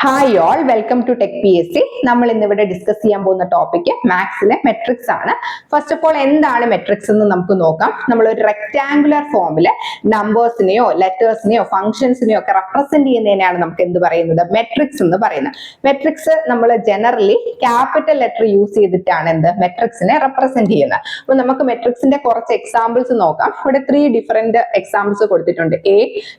Hi all, welcome to tech PSC. നമ്മൾ ഇന്നിവിടെ discuss ചെയ്യാൻ പോകുന്ന ടോപ്പിക് മാത്സിലെ മെട്രിക്സ് ആണ്. ഫസ്റ്റ് ഓഫ് ഓൾ എന്താണ് മെട്രിക്സ് എന്ന് നമുക്ക് നോക്കാം. നമ്മൾ ഒരു റെക്ടാങ്കുലർ ഫോമില് നമ്പേഴ്സിനെയോ ലെറ്റേഴ്സിനെയോ ഫംഗ്ഷൻസിനെയോ ഒക്കെ റെപ്രസെന്റ് ചെയ്യുന്നതിനാണ് നമുക്ക് എന്ത് പറയുന്നത്, മെട്രിക്സ് എന്ന് പറയുന്നത്. മെട്രിക്സ് നമ്മൾ ജനറലി ക്യാപിറ്റൽ ലെറ്റർ യൂസ് ചെയ്തിട്ടാണ് മെട്രിക്സിനെ റെപ്രസെന്റ് ചെയ്യുന്നത്. അപ്പൊ നമുക്ക് മെട്രിക്സിന്റെ കുറച്ച് എക്സാമ്പിൾസ് നോക്കാം. ഇവിടെ 3 ഡിഫറെന്റ് എക്സാമ്പിൾസ് കൊടുത്തിട്ടുണ്ട്, A,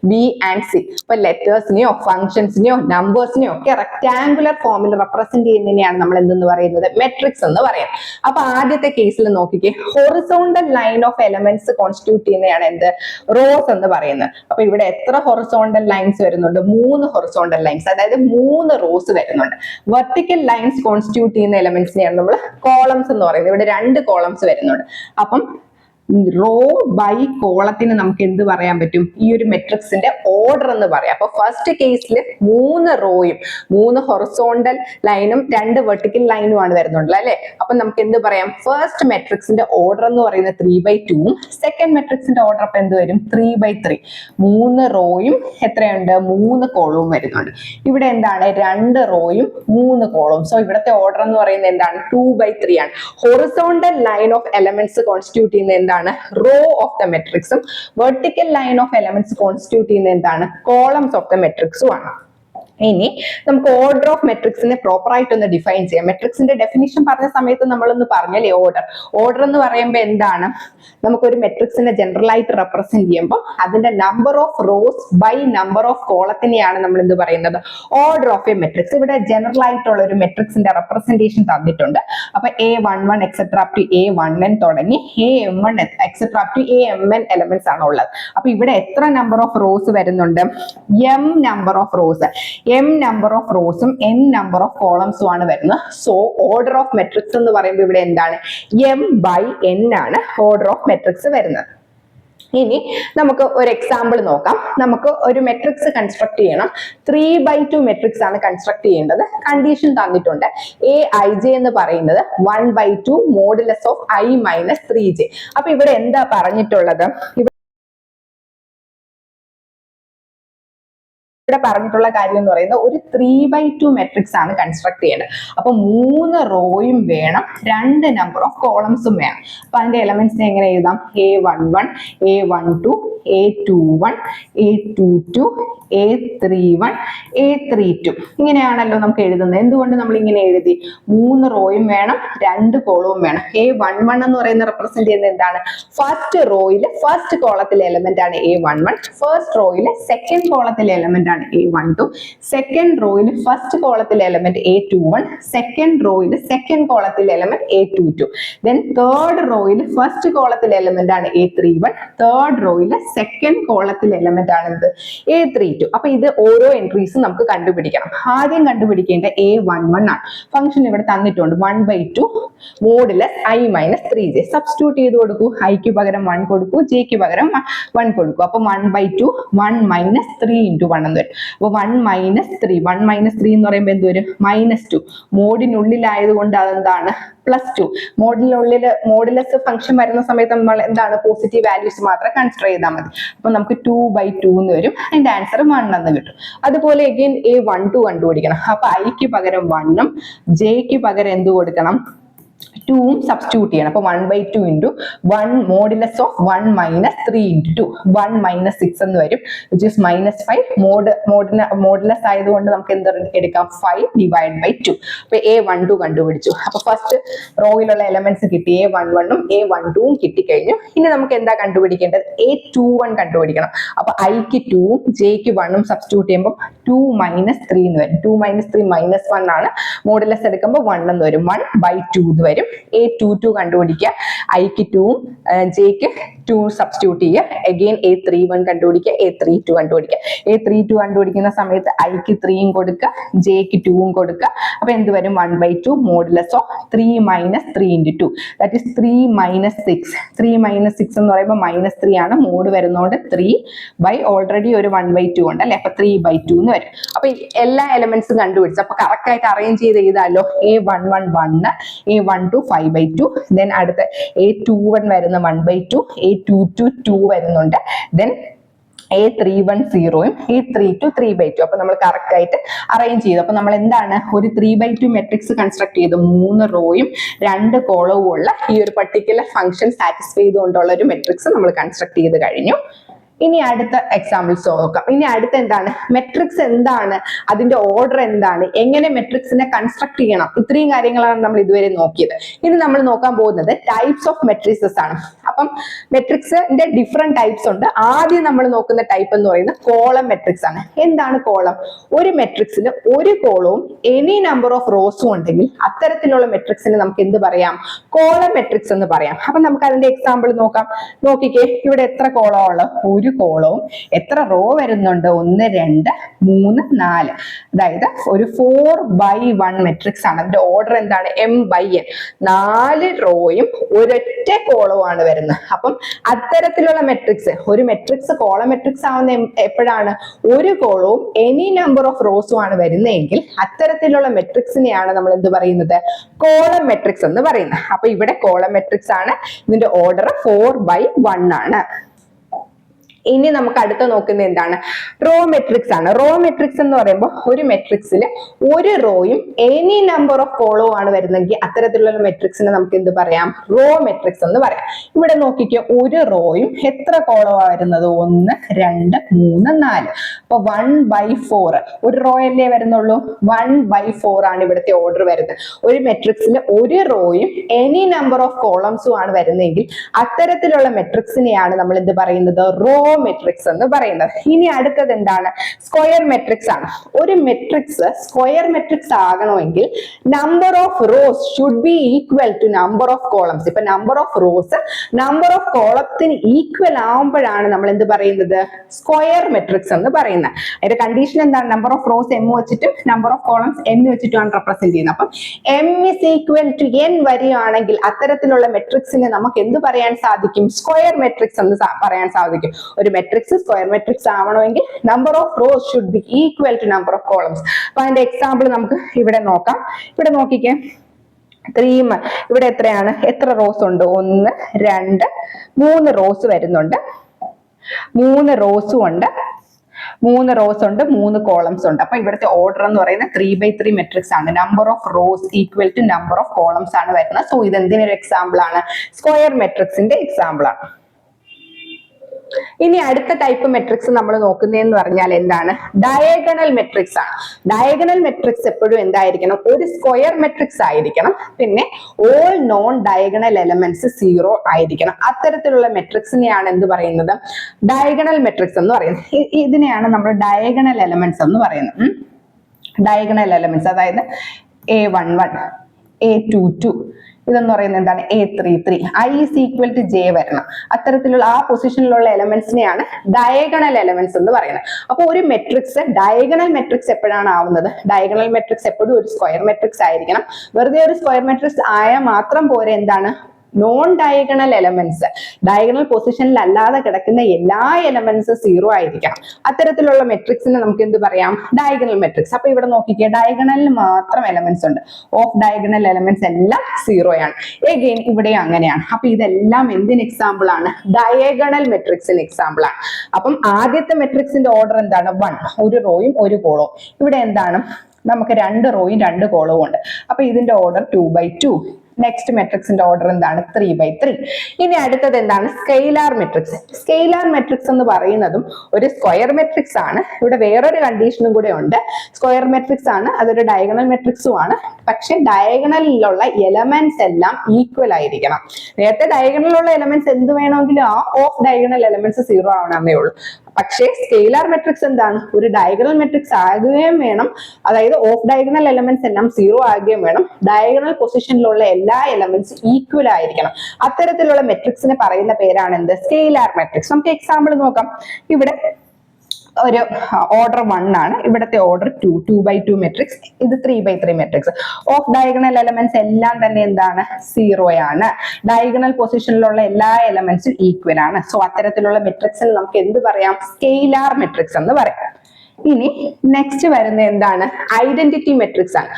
B and C. അപ്പൊ ലെറ്റേഴ്സിനെയോ ഫംഗ്ഷൻസിനെയോ നമ്പേഴ്സിനെയോ ഒക്കെ റെക്ടാങ്കുലർ ഫോമിൽ റെപ്രസെന്റ് ചെയ്യുന്നതിനെയാണ് നമ്മൾ എന്തെന്ന് പറയുന്നത്, മെട്രിക്സ് എന്ന് പറയാം. അപ്പൊ ആദ്യത്തെ കേസിൽ നോക്കിക്കേ, horizontal line of elements constitute ചെയ്യുന്നതാണ് റോസ് എന്ന് പറയുന്നത്. അപ്പൊ ഇവിടെ എത്ര ഹൊറിസോണ്ടൽ ലൈൻസ് വരുന്നുണ്ട്? 3 ഹൊറിസോണ്ടൽ ലൈൻസ്, അതായത് 3 റോസ് വരുന്നുണ്ട്. വെർട്ടിക്കൽ ലൈൻസ് കോൺസ്റ്റിറ്റ്യൂട്ട് ചെയ്യുന്ന എലമെന്റ്സിനെയാണ് നമ്മൾ കോളംസ് എന്ന് പറയുന്നത്. ഇവിടെ 2 കോളംസ് വരുന്നുണ്ട്. അപ്പം റോ ബൈ കോളത്തിന് നമുക്ക് എന്ത് പറയാൻ പറ്റും, ഈ ഒരു മെട്രിക്സിന്റെ ഓർഡർ എന്ന് പറയാം. അപ്പൊ ഫസ്റ്റ് കേസിൽ 3 റോയും 3 ഹൊറിസോണ്ടൽ ലൈനും 2 വെർട്ടിക്കൽ ലൈനുമാണ് വരുന്നുണ്ട് അല്ലെ. അപ്പൊ നമുക്ക് എന്ത് പറയാം, ഫസ്റ്റ് മെട്രിക്സിന്റെ ഓർഡർ എന്ന് പറയുന്നത് 3/2, സെക്കൻഡ് മെട്രിക്സിന്റെ ഓർഡർ അപ്പൊ എന്ത് വരും, 3/3. 3 റോയും എത്രയുണ്ട്, 3 കോളവും വരുന്നുണ്ട്. ഇവിടെ എന്താണ്, 2 റോയും 3 കോളവും. സോ ഇവിടുത്തെ ഓർഡർ എന്ന് പറയുന്നത് എന്താണ്, 2/3 ആണ്. Horizontal line of elements constitute ചെയ്യുന്ന എന്താണ്, റോ ഓഫ് ദ മെട്രിക്സും vertical line of elements constitute ചെയ്യുന്ന എന്താണ്, കോളംസ് ഓഫ് ദ മെട്രിക്സും ആണ്. ഇനി നമുക്ക് ഓർഡർ ഓഫ് മെട്രിക്സിനെ പ്രോപ്പർ ആയിട്ട് ഒന്ന് ഡിഫൈൻ ചെയ്യാം. മെട്രിക്സിന്റെ ഡെഫിനിഷൻ പറഞ്ഞ സമയത്ത് നമ്മളൊന്ന് പറഞ്ഞല്ലേ ഓർഡർ എന്ന് പറയുമ്പോൾ എന്താണ്, നമുക്കൊരു മെട്രിക്സിനെ ജനറൽ ആയിട്ട് റെപ്രസെന്റ് ചെയ്യുമ്പോൾ അതിന്റെ number of rows by number of കോളത്തിനെയാണ് നമ്മൾ എന്ത് പറയുന്നത്, ഓർഡർ ഓഫ് എ മെട്രിക്സ്. ഇവിടെ ജനറൽ ആയിട്ടുള്ള ഒരു മെട്രിക്സിന്റെ റെപ്രസെന്റേഷൻ തന്നിട്ടുണ്ട്. അപ്പൊ A11 etcetera up to A1n തുടങ്ങി AM1 etcetera up to AMn elements ആണ് ഉള്ളത്. അപ്പൊ ഇവിടെ എത്ര നമ്പർ ഓഫ് റോസ് വരുന്നുണ്ട്, m number of rows. m number of റോസും n നമ്പർ ഓഫ് കോളംസും ആണ് വരുന്നത്. സോ ഓർഡർ ഓഫ് മെട്രിക്സ് എന്ന് പറയുമ്പോൾ ഇവിടെ എന്താണ്, m/n ആണ് ഓർഡർ ഓഫ് മെട്രിക്സ് വരുന്നത്. ഇനി നമുക്ക് ഒരു എക്സാമ്പിൾ നോക്കാം. നമുക്ക് ഒരു മെട്രിക്സ് കൺസ്ട്രക്ട് ചെയ്യണം. 3/2 മെട്രിക്സ് ആണ് കൺസ്ട്രക്ട് ചെയ്യേണ്ടത്. കണ്ടീഷൻ തന്നിട്ടുണ്ട്, Aij എന്ന് പറയുന്നത് 1/2 മോഡുലസ് ഓഫ് i - 3j. അപ്പൊ ഇവിടെ എന്താ പറഞ്ഞിട്ടുള്ളത്, ഇവിടെ പറഞ്ഞിട്ടുള്ള കാര്യം എന്ന് പറയുന്നത് ഒരു 3/2 മെട്രിക്സ് ആണ് കൺസ്ട്രക്ട് ചെയ്യേണ്ടത്. അപ്പൊ 3 റോയും വേണം, 2 നമ്പർ ഓഫ് കോളംസും വേണം. അപ്പൊ അതിന്റെ എലമെന്റ്സിനെ എങ്ങനെ എഴുതാം, A11 A12 A21 A22 A31 A32 ഇങ്ങനെയാണല്ലോ നമുക്ക് എഴുതുന്നത്. എന്തുകൊണ്ട് നമ്മൾ ഇങ്ങനെ എഴുതി, 3 റോയും വേണം, 2 കോളവും വേണം. A11 എന്ന് പറയുന്ന റെപ്രസെന്റ് ചെയ്യുന്നത് എന്താണ്, ഫസ്റ്റ് റോയിലെ ഫസ്റ്റ് കോളത്തിലെ എലമെന്റ് ആണ് A11, ഫസ്റ്റ് റോയിലെ സെക്കൻഡ് കോളത്തിലെ എലമെന്റ് ആണ് A12, സെക്കൻഡ് റോയിൽ ഫസ്റ്റ് കോളത്തിലെ എലമെന്റ് A21, സെക്കൻഡ് റോയിൽ സെക്കൻഡ് കോളത്തിലെ എലമെന്റ് A22, ദെൻ തേർഡ് റോയിൽ ഫസ്റ്റ് കോളത്തിലെ എലമെന്റ് ആണ് A31, തേർഡ് റോയിൽ സെക്കൻഡ് കോളത്തിലെ എലമെന്റ് ആണ് A32. അപ്പൊ ഇത് ഓരോ എൻട്രീസും നമുക്ക് കണ്ടുപിടിക്കണം. ആദ്യം കണ്ടുപിടിക്കേണ്ട A11 ആണ്. ഫംഗ്ഷൻ ഇവിടെ തന്നിട്ടുണ്ട്, 1/2 മോഡുലസ് i - 3j. സബ്സ്റ്റിറ്റ്യൂട്ട് ചെയ്ത് കൊടുക്കൂ, iക്ക് പകരം 1 കൊടുക്കൂ, jക്ക് പകരം 1 കൊടുക്കൂ. അപ്പൊ 1/2 1 - 3 × 1 എന്ന് വരും. അപ്പൊ 1 - 3 1 - 3 എന്ന് പറയുമ്പോൾ എന്ത് വരും, -2. മോഡിനുള്ളിലായതുകൊണ്ട് അതെന്താണ്, +2. മോഡുലസ് ഫംഗ്ഷൻ വരുന്ന സമയത്ത് നമ്മൾ എന്താണ്, പോസിറ്റീവ് വാല്യൂസ് മാത്രം കൺസിഡർ ചെയ്താൽ മതി. അപ്പൊ നമുക്ക് 2/2 എന്ന് വരും. അതിന്റെ ആൻസർ 1 എന്ന് കിട്ടും. അതുപോലെ again A12 കണ്ടുപിടിക്കണം. അപ്പൊ iക്ക് പകരം 1 ഉം jക്ക് പകരം എന്ത് കൊടുക്കണം, 2 സബ്സ്റ്റിറ്റ്യൂട്ട് ചെയ്യണം. അപ്പൊ 1/2 × 1 മോഡുലസ് ഓഫ് 1 - 3 × 2 1 - 6 എന്ന് വരും, which is -5. മോഡുലസ് ആയതുകൊണ്ട് നമുക്ക് എന്ത് എടുക്കാം, 5 / 2. അപ്പൊ A12 കണ്ടുപിടിച്ചു. അപ്പൊ ഫസ്റ്റ് റോയിലുള്ള എലമെന്റ്സ് കിട്ടി, A11 ഉം A12 ഉം കിട്ടിക്കഴിഞ്ഞു. ഇനി നമുക്ക് എന്താ കണ്ടുപിടിക്കേണ്ടത്, A21 കണ്ടുപിടിക്കണം. അപ്പൊ iക്ക് 2 ഉം jക്ക് 1 ഉം സബ്സ്റ്റിറ്റ്യൂട്ട് ചെയ്യുമ്പോൾ 2 - 3 എന്ന് വരും. 2 - 3 -1 ആണ്. മോഡുലസ് എടുക്കുമ്പോൾ 1 എന്ന് വരും, 1/2 എന്ന് വരും. A22 കണ്ടുപിടിക്കുക, iക്ക് 2 ഉം jക്ക് 2 സബ്സ്റ്റിറ്റ്യൂട്ട് ചെയ്യുക. അഗെയിൻ A31 കണ്ടുപിടിക്കുക, A32 കണ്ടുപിടിക്കുക. A32 കണ്ടുപിടിക്കുന്ന സമയത്ത് iക്ക് 3 ഉം കൊടുക്കുക, jക്ക് 2 ഉം കൊടുക്കുക. അപ്പൊ എന്ത് വരും, 1/2 മോഡുലസ് ഓഫ് 3 - 3 × 2, ദാറ്റ് ഈസ് 3 - 6. 3 - 6 എന്ന് പറയുമ്പോൾ -3 ആണ്. മോഡ് വരുന്നതുകൊണ്ട് 3 ഓൾറെഡി ഒരു 1/2 ഉണ്ട് അല്ലെ. അപ്പൊ 3/2 എന്ന് വരും. അപ്പൊ എല്ലാ എലമെന്റ്സും കണ്ടുപിടിച്ചു. അപ്പൊ കറക്റ്റ് ആയിട്ട് അറേഞ്ച് ചെയ്ത് എഴുതാലോ, A11 1, A12 5/2, ദെൻ അടുത്ത A21 വരുന്ന 1/2, A22 2 വരുന്നുണ്ട്, ദെൻ A310യും E3 അപ്പൊ നമ്മൾ കറക്റ്റ് ആയിട്ട് അറേഞ്ച് ചെയ്തു. അപ്പൊ നമ്മൾ എന്താണ് ഒരു 3/2 മെട്രിക്സ് കൺസ്ട്രക്ട് ചെയ്തു. 3 റോയും 2 കോളവും ഉള്ള ഈ ഒരു പർട്ടിക്കുലർ ഫംഗ്ഷൻ സാറ്റിസ്ഫൈ ചെയ്തുകൊണ്ടുള്ള ഒരു മെട്രിക്സ് നമ്മൾ കൺസ്ട്രക്ട് ചെയ്ത് കഴിഞ്ഞു. ഇനി അടുത്ത എക്സാമ്പിൾസ് നോക്കാം. ഇനി അടുത്ത എന്താണ് മെട്രിക്സ്, എന്താണ് അതിന്റെ ഓർഡർ, എന്താണ്, എങ്ങനെ മെട്രിക്സിനെ കൺസ്ട്രക്ട് ചെയ്യണം, ഇത്രയും കാര്യങ്ങളാണ് നമ്മൾ ഇതുവരെ നോക്കിയത്. ഇനി നമ്മൾ നോക്കാൻ പോകുന്നത് ടൈപ്സ് ഓഫ് മെട്രിക്സസ് ആണ്. അപ്പം മെട്രിക്സിന്റെ ഡിഫറെന്റ് ടൈപ്സ് ഉണ്ട്. ആദ്യം നമ്മൾ നോക്കുന്ന ടൈപ്പ് എന്ന് പറയുന്നത് കോളം മെട്രിക്സ് ആണ്. എന്താണ് കോളം? ഒരു മെട്രിക്സിൽ ഒരു കോളവും എനി നമ്പർ ഓഫ് റോസും ഉണ്ടെങ്കിൽ അത്തരത്തിലുള്ള മെട്രിക്സിന് നമുക്ക് എന്ത് പറയാം? കോളം മെട്രിക്സ് എന്ന് പറയാം. അപ്പൊ നമുക്ക് അതിന്റെ എക്സാമ്പിൾ നോക്കാം. നോക്കിക്കേ, ഇവിടെ എത്ര കോളമാണ്? ഒരു കോളവും എത്ര റോ വരുന്നുണ്ട്? 1 2 3 4. അതായത് ഒരു 4/1 മെട്രിക്സ് ആണ്. അതിന്റെ ഓർഡർ എന്താണ്? M/n. 4 റോയും ഒരൊറ്റ കോളവുമാണ് വരുന്നത്. അപ്പം അത്തരത്തിലുള്ള മെട്രിക്സ്, ഒരു മെട്രിക്സ് കോളം മെട്രിക്സ് ആവുന്ന എപ്പോഴാണ്? ഒരു കോളവും എനി നമ്പർ ഓഫ് റോസും ആണ് വരുന്നതെങ്കിൽ അത്തരത്തിലുള്ള മെട്രിക്സിനെയാണ് നമ്മൾ എന്ത് പറയുന്നത്? കോളം മെട്രിക്സ് എന്ന് പറയുന്നത്. അപ്പൊ ഇവിടെ കോളം മെട്രിക്സ് ആണ്. ഇതിന്റെ ഓർഡർ 4/1 ആണ്. ഇനി നമുക്ക് അടുത്ത നോക്കുന്നത് എന്താണ്? റോ മെട്രിക്സ് ആണ്. റോ മെട്രിക്സ് എന്ന് പറയുമ്പോൾ ഒരു മെട്രിക്സിൽ ഒരു റോയും എനി നമ്പർ ഓഫ് കോളവും ആണ് വരുന്നെങ്കിൽ അത്തരത്തിലുള്ള മെട്രിക്സിനെ നമുക്ക് എന്ത് പറയാം? റോ മെട്രിക്സ് എന്ന് പറയാം. ഇവിടെ നോക്കിക്കോ, ഒരു റോയും എത്ര കോളവാ വരുന്നത്? 1 2 3 4. അപ്പൊ 1/4. ഒരു റോ അല്ലേ വരുന്നുള്ളൂ? 1/4 ആണ് ഇവിടുത്തെ ഓർഡർ വരുന്നത്. ഒരു മെട്രിക്സിൽ ഒരു റോയും എനി നമ്പർ ഓഫ് കോളംസും ആണ് വരുന്നതെങ്കിൽ അത്തരത്തിലുള്ള മെട്രിക്സിനെയാണ് നമ്മൾ എന്ത് പറയുന്നത്? റോ മെട്രിക്സ് എന്ന് പറയുന്നത്. ഇനി അടുത്തത് എന്താണ്? സ്ക്വയർ മെട്രിക്സ് ആണ്. ഒരു മെട്രിക്സ് സ്ക്വയർ മെട്രിക്സ് ആകണമെങ്കിൽ number of rows should be equal to number of columns. ഇപ്പൊ number of rows number of കോളത്തിന് ഈക്വൽ ആവുമ്പോഴാണ് നമ്മൾ എന്ത് പറയുന്നത്? സ്ക്വയർ മെട്രിക്സ് എന്ന് പറയുന്നത്. അതിന്റെ കണ്ടീഷൻ എന്താണ്? നമ്പർ ഓഫ് റോസ് m വെച്ചിട്ടും നമ്പർ ഓഫ് കോളംസ് n വെച്ചിട്ടുമാണ് റെപ്രസെന്റ് ചെയ്യുന്നത്. അപ്പം m is equal to n വരികയാണെങ്കിൽ അത്തരത്തിലുള്ള മെട്രിക്സിനെ നമുക്ക് എന്ത് പറയാൻ സാധിക്കും? സ്ക്വയർ മെട്രിക്സ് എന്ന് പറയാൻ സാധിക്കും. ഒരു മെട്രിക്സ് സ്ക്വയർ മെട്രിക്സ് ആവണമെങ്കിൽ number of rows should be equal to number of columns. അപ്പൊ അതിന്റെ എക്സാമ്പിൾ നമുക്ക് ഇവിടെ നോക്കാം. ഇവിടെ നോക്കിക്കേ, 3 ഇവിടെ എത്രയാണ്? എത്ര റോസ് ഉണ്ട്? 1 2 3 റോസ് വരുന്നുണ്ട്. 3 റോസും ഉണ്ട്, 3 റോസ് ഉണ്ട്, 3 കോളംസ് ഉണ്ട്. അപ്പൊ ഇവിടുത്തെ ഓർഡർ എന്ന് പറയുന്നത് 3/3 മെട്രിക്സ് ആണ്. Number of rows equal to number of columns ആണ് വരുന്നത്. സോ ഇത് എന്തിനൊരു എക്സാമ്പിൾ ആണ്? സ്ക്വയർ മെട്രിക്സിന്റെ എക്സാമ്പിൾ ആണ്. ഇനി അടുത്ത ടൈപ്പ് മെട്രിക്സ് നമ്മൾ നോക്കുന്നതെന്ന് പറഞ്ഞാൽ എന്താണ്? ഡയഗണൽ മെട്രിക്സ് ആണ്. ഡയഗണൽ മെട്രിക്സ് എപ്പോഴും എന്തായിരിക്കണം? ഒരു സ്ക്വയർ മെട്രിക്സ് ആയിരിക്കണം. പിന്നെ ഓൾ നോൺ ഡയഗണൽ എലമെന്റ്സ് 0 ആയിരിക്കണം. അത്തരത്തിലുള്ള മെട്രിക്സിനെയാണ് എന്ത് പറയുന്നത്? ഡയഗണൽ മെട്രിക്സ് എന്ന് പറയുന്നത്. ഇതിനെയാണ് നമ്മൾ ഡയഗണൽ എലമെന്റ്സ് എന്ന് പറയുന്നത്. ഡയഗണൽ എലമെന്റ്സ് അതായത് A11 A22 ഇതെന്ന് പറയുന്നത് എന്താണ്? A33. I is equal to J വരണം. അത്തരത്തിലുള്ള ആ പൊസിഷനിലുള്ള എലമെന്റ്സിനെയാണ് ഡയഗണൽ എലമെന്റ്സ് എന്ന് പറയുന്നത്. അപ്പൊ ഒരു മെട്രിക്സ് ഡയഗണൽ മെട്രിക്സ് എപ്പോഴാണ് ആവുന്നത്? ഡയഗണൽ മെട്രിക്സ് എപ്പോഴും ഒരു സ്ക്വയർ മെട്രിക്സ് ആയിരിക്കണം. വെറുതെ ഒരു സ്ക്വയർ മെട്രിക്സ് ആയാൽ മാത്രം പോരെ എന്താണ്? നോൺ ഡയഗണൽ എലമെന്റ്സ്, ഡയഗണൽ പൊസിഷനിൽ അല്ലാതെ കിടക്കുന്ന എല്ലാ എലമെന്റ്സും 0 ആയിരിക്കണം. അത്തരത്തിലുള്ള മെട്രിക്സിനെ നമുക്ക് എന്ത് പറയാം? Diagonal matrix. അപ്പൊ ഇവിടെ നോക്കിക്കേ, ഡയഗണലിൽ മാത്രം എലമെന്റ്സ് ഉണ്ട്. ഓഫ് ഡയഗണൽ എലമെന്റ്സ് എല്ലാം 0 ആണ്. എഗെയിൻ ഇവിടെ അങ്ങനെയാണ്. അപ്പൊ ഇതെല്ലാം എന്തിന് എക്സാമ്പിൾ ആണ്? ഡയഗണൽ മെട്രിക്സിന് എക്സാമ്പിൾ ആണ്. അപ്പം ആദ്യത്തെ മെട്രിക്സിന്റെ ഓർഡർ എന്താണ്? 1. ഒരു റോയും ഒരു കോളവും. ഇവിടെ എന്താണ്? നമുക്ക് 2 റോയും 2 കോളവും ഉണ്ട്. അപ്പൊ ഇതിന്റെ ഓർഡർ 2/2. നെക്സ്റ്റ് മെട്രിക്സിന്റെ ഓർഡർ എന്താണ്? 3/3. ഇനി അടുത്തത് എന്താണ്? Scalar matrix. സ്കെയിലാർ മെട്രിക്സ് എന്ന് പറയുന്നതും ഒരു സ്ക്വയർ മെട്രിക്സ് ആണ്. ഇവിടെ വേറൊരു കണ്ടീഷനും കൂടെ ഉണ്ട്. സ്ക്വയർ മെട്രിക്സ് ആണ്, അതൊരു ഡയഗണൽ മെട്രിക്സും ആണ്. പക്ഷെ ഡയഗണലിലുള്ള എലമെന്റ്സ് എല്ലാം ഈക്വൽ ആയിരിക്കണം. നേരത്തെ ഡയഗണലിലുള്ള എലമെന്റ്സ് എന്ത് വേണമെങ്കിലും ആ ഓഫ് ഡയഗണൽ എലമെന്റ്സ് 0 ആവണമെന്നേ ഉള്ളൂ. പക്ഷേ സ്കെയിലാർ മെട്രിക്സ് എന്താണ്? ഒരു ഡയഗണൽ മെട്രിക്സ് ആകുകയും വേണം, അതായത് ഓഫ് ഡയഗണൽ എലമെന്റ്സ് എല്ലാം 0 ആകുകയും വേണം. ഡയഗണൽ പൊസിഷനിലുള്ള എല്ലാ എലമെന്റ്സ് ഈക്വൽ ആയിരിക്കണം. അത്തരത്തിലുള്ള മെട്രിക്സിനെ പറയുന്ന പേരാണ് എന്ത്? Scalar matrix. നമുക്ക് എക്സാമ്പിൾ നോക്കാം. ഇവിടെ ഒരു ഓർഡർ 1 ആണ്. ഇവിടുത്തെ ഓർഡർ 2/2 മെട്രിക്സ്. ഇത് 3/3 മെട്രിക്സ്. ഓഫ് ഡയഗണൽ എലമെന്റ്സ് എല്ലാം തന്നെ എന്താണ്? 0 ആണ്. ഡയഗണൽ പൊസിഷനിലുള്ള എല്ലാ എലമെന്റ്സും ഈക്വൽ ആണ്. സോ അത്തരത്തിലുള്ള മെട്രിക്സിൽ നമുക്ക് എന്ത് പറയാം? സ്കെയിലാർ മെട്രിക്സ് എന്ന് പറയാം. ഇനി നെക്സ്റ്റ് വരുന്ന എന്താണ്? ഐഡന്റിറ്റി മെട്രിക്സ് ആണ്.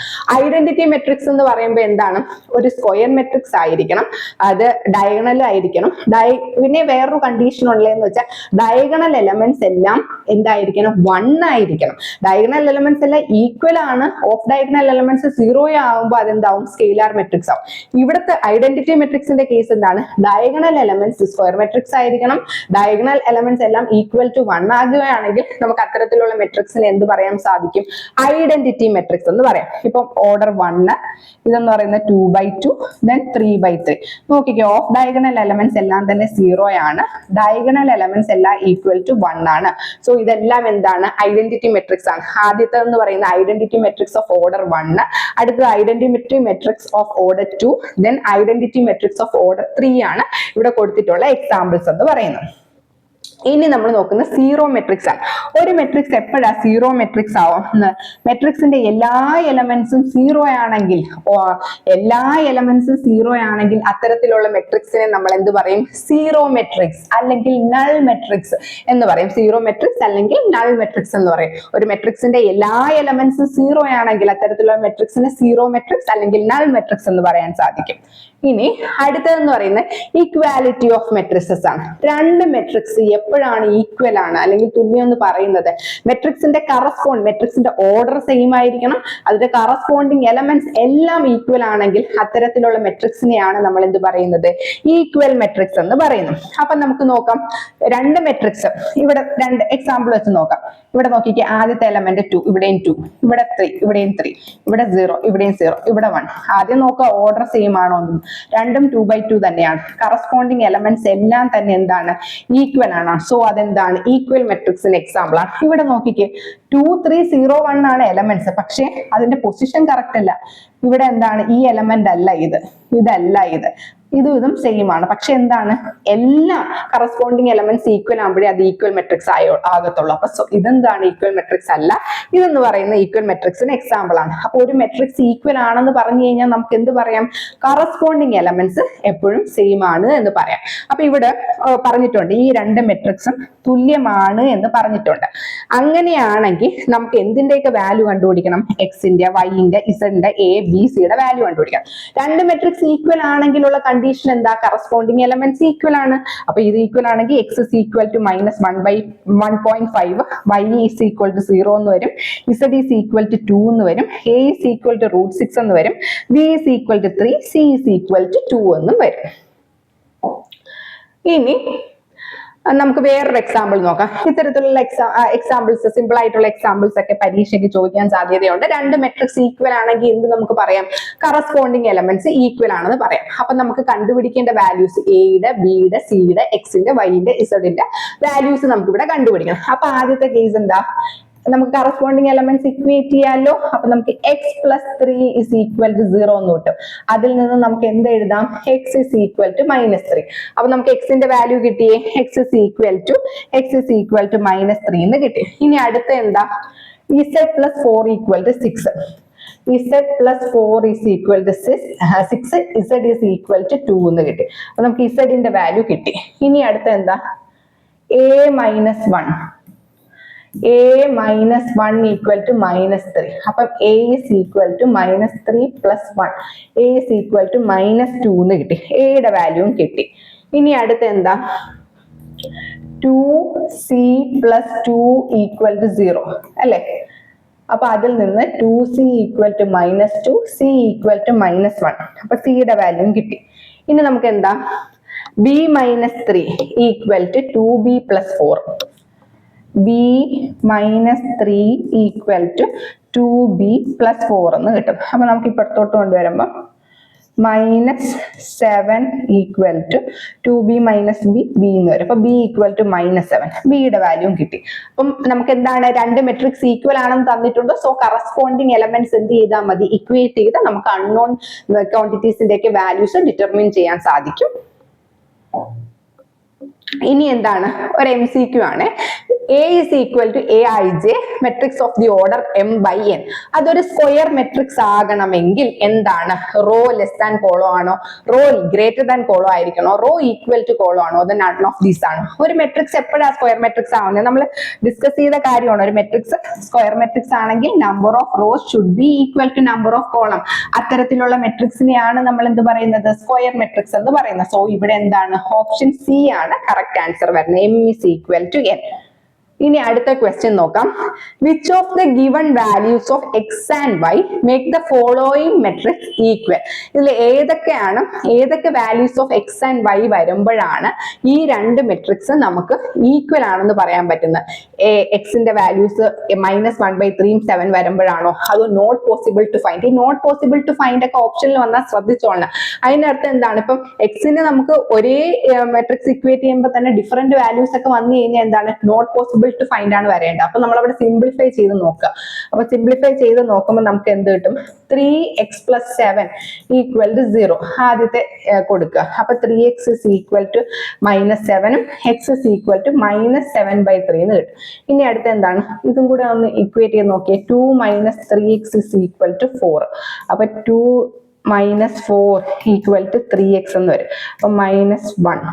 ഐഡന്റിറ്റി മെട്രിക്സ് എന്ന് പറയുമ്പോൾ എന്താണ്? ഒരു സ്ക്വയർ മെട്രിക്സ് ആയിരിക്കണം, അത് ഡയഗണൽ ആയിരിക്കണം. പിന്നെ വേറൊരു കണ്ടീഷൻ ഉള്ളതെന്ന് വെച്ചാൽ ഡയഗണൽ എലമെന്റ്സ് എല്ലാം എന്തായിരിക്കണം? 1 ആയിരിക്കണം. ഡയഗണൽ എലമെന്റ്സ് എല്ലാം ഈക്വൽ ആണ്. ഓഫ് ഡയഗണൽ എലമെന്റ്സ് 0 ആകുമ്പോൾ അതെന്താവും? സ്കെയിലാർ മെട്രിക്സ് ആവും. ഇവിടുത്തെ ഐഡന്റിറ്റി മെട്രിക്സിന്റെ കേസ് എന്താണ്? ഡയഗണൽ എലമെന്റ്സ് സ്ക്വയർ മെട്രിക്സ് ആയിരിക്കണം. ഡയഗണൽ എലമെന്റ്സ് എല്ലാം ഈക്വൽ ടു 1 ആകുകയാണെങ്കിൽ നമുക്ക് അത്തരത്തിലുള്ള മെട്രിക്സിന് എന്ത് പറയാൻ സാധിക്കും? ഐഡന്റിറ്റി മെട്രിക്സ് എന്ന് പറയാം. ഇപ്പം ഓർഡർ 1 ഇതെന്ന് പറയുന്നത് 2/2 then 3/3. നോക്കിക്കോ, ഓഫ് ഡയഗണൽ എലമെന്റ്സ് എല്ലാം തന്നെ 0 ആണ്. ഡയഗണൽ എലമെന്റ്സ് എല്ലാം ഈക്വൽ ടു 1 ആണ്. സോ ഇതെല്ലാം എന്താണ്? ഐഡന്റിറ്റി മെട്രിക്സ് ആണ്. ആദ്യത്തെ എന്ന് പറയുന്ന ഐഡന്റിറ്റി മെട്രിക്സ് ഓഫ് ഓർഡർ 1, അടുത്തത് identity matrix of order 2, then identity matrix of order 3 ആണ് ഇവിടെ കൊടുത്തിട്ടുള്ള എക്സാമ്പിൾസ് എന്ന് പറയുന്നത്. ഇനി നമ്മൾ നോക്കുന്ന സീറോ മെട്രിക്സ് ആണ്. ഒരു മെട്രിക്സ് എപ്പോഴാ സീറോ മെട്രിക്സ് ആവും? മെട്രിക്സിന്റെ എല്ലാ എലമെന്റ്സും 0 ആണെങ്കിൽ, അത്തരത്തിലുള്ള മെട്രിക്സിനെ നമ്മൾ എന്ത് പറയും? സീറോ മെട്രിക്സ് അല്ലെങ്കിൽ നൾ മെട്രിക്സ് എന്ന് പറയും. സീറോ മെട്രിക്സ് അല്ലെങ്കിൽ നൾ മെട്രിക്സ് എന്ന് പറയും. ഒരു മെട്രിക്സിന്റെ എല്ലാ എലമെന്റ്സും 0 ആണെങ്കിൽ അത്തരത്തിലുള്ള മെട്രിക്സിനെ സീറോ മെട്രിക്സ് അല്ലെങ്കിൽ നൾ മെട്രിക്സ് എന്ന് പറയാൻ സാധിക്കും. ഇനി അടുത്തതെന്ന് പറയുന്നത് ഈക്വാലിറ്റി ഓഫ് മെട്രിക്സസ് ആണ്. രണ്ട് മെട്രിക്സ് എപ്പോഴാണ് ഈക്വൽ ആണ് അല്ലെങ്കിൽ തുല്യം എന്ന് പറയുന്നത്? മെട്രിക്സിന്റെ ഓർഡർ സെയിം ആയിരിക്കണം, അതിന്റെ കറസ്പോണ്ടിങ് എലമെന്റ്സ് എല്ലാം ഈക്വൽ ആണെങ്കിൽ അത്തരത്തിലുള്ള മെട്രിക്സിനെയാണ് നമ്മൾ എന്ത് പറയുന്നത്? ഈക്വൽ മെട്രിക്സ് എന്ന് പറയുന്നു. അപ്പൊ നമുക്ക് നോക്കാം, രണ്ട് മെട്രിക്സ് ഇവിടെ രണ്ട് എക്സാമ്പിൾ വെച്ച് നോക്കാം. ഇവിടെ നോക്കിക്കേ, ആദ്യത്തെ എലമെന്റ് 2, ഇവിടെയും 2, ഇവിടെ 3, ഇവിടെയും 3, ഇവിടെ 0, ഇവിടെയും 0, ഇവിടെ 1. ആദ്യം നോക്കുക ഓർഡർ സെയിം ആണോ എന്ന്. രണ്ടും 2/2 തന്നെയാണ്. കറസ്പോണ്ടിങ് എലമെന്റ്സ് എല്ലാം തന്നെ എന്താണ്? ഈക്വൽ ആണ്. സോ അതെന്താണ്? ഈക്വൽ മെട്രിക്സിന് എക്സാമ്പിൾ ആണ്. ഇവിടെ നോക്കിക്കേ, 2, 3, 0, 1 ആണ് എലമെന്റ്സ്, പക്ഷെ അതിന്റെ പൊസിഷൻ കറക്റ്റ് അല്ല. ഇവിടെ എന്താണ്? ഈ എലമെന്റ് അല്ല ഇത്, ഇതല്ല ഇത്, ഇതും സെയിം ആണ്. പക്ഷെ എന്താണ്? എല്ലാം കറസ്പോണ്ടിങ് എലമെന്റ്സ് ഈക്വൽ ആകുമ്പോഴേ അത് ഈക്വൽ മെട്രിക്സ് ആകത്തുള്ളൂ. അപ്പൊ ഇതെന്താണ്? ഈക്വൽ മെട്രിക്സ് അല്ല. ഇതെന്ന് പറയുന്ന ഈക്വൽ മെട്രിക്സിന് എക്സാമ്പിൾ ആണ്. അപ്പൊ ഒരു മെട്രിക്സ് ഈക്വൽ ആണെന്ന് പറഞ്ഞു കഴിഞ്ഞാൽ നമുക്ക് എന്ത് പറയാം? കറസ്പോണ്ടിങ് എലമെന്റ്സ് എപ്പോഴും സെയിം ആണ് എന്ന് പറയാം. അപ്പൊ ഇവിടെ പറഞ്ഞിട്ടുണ്ട് ഈ രണ്ട് മെട്രിക്സും തുല്യമാണ് എന്ന് പറഞ്ഞിട്ടുണ്ട്. അങ്ങനെയാണെങ്കിൽ നമുക്ക് എന്തിന്റെയൊക്കെ വാല്യൂ കണ്ടുപിടിക്കണം? എക്സിന്റെ, വൈന്റെ, ഇസഡിന്റെ, എ ബി സിയുടെ വാല്യൂ കണ്ടുപിടിക്കണം. രണ്ട് മെട്രിക്സ് ഈക്വൽ ആണെങ്കിലുള്ള കണ്ടീഷൻ എന്താ? കറസ്പോണ്ടിങ് എലമെന്റ്സ് ഈക്വൽ ആണ്. അപ്പൊ ഇത് ഈക്വൽ ആണെങ്കിൽ x is equal to -1/1.5, y is equal to 0 എന്ന് വരും, ഇസഡ് ഈസ് ഈക്വൽ ടു 2 എന്ന് വരും, എ ഇസ് ഈക്വൽ ടു √6 എന്ന് വരും, b is equal to 3, c is equal to 2 എന്നും വരും. ഇനി നമുക്ക് വേറൊരു എക്സാമ്പിൾ നോക്കാം. ഇത്തരത്തിലുള്ള എക്സാമ്പിൾസ്, സിമ്പിൾ ആയിട്ടുള്ള എക്സാമ്പിൾസ് ഒക്കെ പരീക്ഷയ്ക്ക് ചോദിക്കാൻ സാധ്യതയുണ്ട്. രണ്ട് മെട്രിക്സ് ഈക്വൽ ആണെങ്കിൽ എന്ത് നമുക്ക് പറയാം? കറസ്പോണ്ടിങ് എലമെന്റ്സ് ഈക്വൽ ആണെന്ന് പറയാം. അപ്പൊ നമുക്ക് കണ്ടുപിടിക്കേണ്ട വാല്യൂസ് എയുടെ, ബിയുടെ, സിയുടെ, എക്സിന്റെ, വൈന്റെ, ഇസഡിന്റെ വാല്യൂസ് നമുക്ക് ഇവിടെ കണ്ടുപിടിക്കണം. അപ്പൊ ആദ്യത്തെ കേസ് എന്താ? നമുക്ക് കറസ്പോണ്ടിങ് എലമെന്റ്സ് ഇക്വേറ്റ് ചെയ്യാമല്ലോ. അപ്പൊ നമുക്ക് x plus 3 is equal to 0 എന്ന് കിട്ടും. അതിൽ നിന്ന് നമുക്ക് എന്ത് എഴുതാം? X is equal to -3. അപ്പൊ നമുക്ക് എക്സിന്റെ വാല്യൂ കിട്ടിയേ, എക്സ് ഇസ് ഈക്വൽ ടു -3 എന്ന് കിട്ടി. ഇനി അടുത്ത എന്താ? Z plus 4 equal to 6. Z plus 4 is equal to 6, z is equal to 2 എന്ന് കിട്ടി. അപ്പൊ നമുക്ക് ഇസഡിന്റെ വാല്യൂ കിട്ടി. ഇനി അടുത്ത എന്താ? a minus 1 equal to -3. അപ്പം a is equal to -3 plus 1, a is equal to -2 എന്ന് കിട്ടി. a യുടെ വാല്യൂവും കിട്ടി. ഇനി അടുത്ത എന്താ? 2c plus 2 ഈക്വൽ ടു 0 അല്ലെ? അപ്പൊ അതിൽ നിന്ന് 2c equal to -2, c equal to -1. അപ്പൊ c യുടെ വാല്യൂവും കിട്ടി. ഇനി നമുക്ക് എന്താ? b - 3 equal to 2b plus 4. b - 3 equal to 2b plus 4 എന്ന് കിട്ടും. അപ്പൊ നമുക്ക് ഇപ്പുറത്തോട്ട് കൊണ്ടുവരുമ്പോ -7 ഈക്വൽ ടു 2b - b എന്ന് വരും. അപ്പൊ b ഈക്വൽ ടു -7, b യുടെ വാല്യൂവും കിട്ടി. അപ്പം നമുക്ക് എന്താണ്? രണ്ട് മെട്രിക്സ് ഈക്വൽ ആണെന്ന് തന്നിട്ടുണ്ട്. സോ കറസ്പോണ്ടിങ് എലമെന്റ്സ് എന്ത് ചെയ്താൽ മതി? ഇക്വേറ്റ് ചെയ്ത് നമുക്ക് അൺനോൺ ക്വാണ്ടിറ്റീസിന്റെ ഒക്കെ വാല്യൂസ് ഡിറ്റർമിൻ ചെയ്യാൻ സാധിക്കും. ഇനി എന്താണ്? ഒരു MCQ ആണ്. A is equal to Aij matrix of the order m by n. അതൊരു സ്ക്വയർ മെട്രിക്സ് ആകണമെങ്കിൽ എന്താണ്? റോ ലെസ് ദാൻ കോളോ ആണോ, റോ ഗ്രേറ്റർ ദാൻ കോളോ ആയിരിക്കണോ, റോ ഈക്വൽ ടു കോളോ ആണോ, അത് നൺ ഓഫ് ദീസ് ആണ്. ഒരു മെട്രിക്സ് എപ്പോഴാണ് സ്ക്വയർ മെട്രിക്സ് ആവുന്നത്? നമ്മൾ ഡിസ്കസ് ചെയ്ത കാര്യമാണ്. ഒരു മെട്രിക്സ് സ്ക്വയർ മെട്രിക്സ് ആണെങ്കിൽ number of rows should be equal to number of column. അത്തരത്തിലുള്ള മെട്രിക്സിനെയാണ് നമ്മൾ എന്ത് പറയുന്നത്? സ്ക്വയർ മെട്രിക്സ് എന്ന് പറയുന്നത്. സോ ഇവിടെ എന്താണ്? ഓപ്ഷൻ സി ആണ് കറക്റ്റ് ആൻസർ വരുന്നത്. m is equal to n. ഇനി അടുത്ത ക്വസ്റ്റ്യൻ നോക്കാം. Which of the given values of x and y make the following matrix equal? ഇതിൽ ഏതൊക്കെ values of x and y വരുമ്പോഴാണ് ഈ രണ്ട് മെട്രിക്സ് നമുക്ക് ഈക്വൽ ആണെന്ന് പറയാൻ പറ്റുന്നത്? എക്സിന്റെ വാല്യൂസ് -1/3 7 വരുമ്പോഴാണോ, അതോ നോട്ട് പോസിബിൾ ടു ഫൈൻഡ്? ഈ നോട്ട് പോസിബിൾ ടു ഫൈൻഡ് ഒക്കെ ഓപ്ഷനിൽ വന്നാൽ ശ്രദ്ധിച്ചോളണം. അതിനർത്ഥം എന്താണ്? ഇപ്പം എക്സിന് നമുക്ക് ഒരേ മെട്രിക്സ് ഇക്വേറ്റ് ചെയ്യുമ്പോൾ തന്നെ ഡിഫറെന്റ് വാല്യൂസ് ഒക്കെ വന്നു കഴിഞ്ഞാൽ എന്താണ്? നോട്ട് പോസിബിൾ ടു ഫൈൻഡ് ആണ് വരേണ്ടത്. അപ്പൊ നമ്മൾ അവിടെ സിംപ്ലിഫൈ ചെയ്ത് നോക്കുക. അപ്പൊ സിംപ്ലിഫൈ ചെയ്ത് നോക്കുമ്പോൾ നമുക്ക് എന്ത് കിട്ടും? 3x + 7 = 0 ആദ്യത്തെ കൊടുക്കുക. അപ്പൊ 3x is equal to -7 ഉം x is equal to -7/3 എന്ന് കിട്ടും. ഇനി അടുത്ത എന്താണ്? ഇതും കൂടെ ഒന്ന് ഇക്വേറ്റ് ചെയ്ത് നോക്കിയേ. 2 - 3x is equal to 4. അപ്പൊ 2 - 4 = 3x എന്ന് വരും. അപ്പൊ -1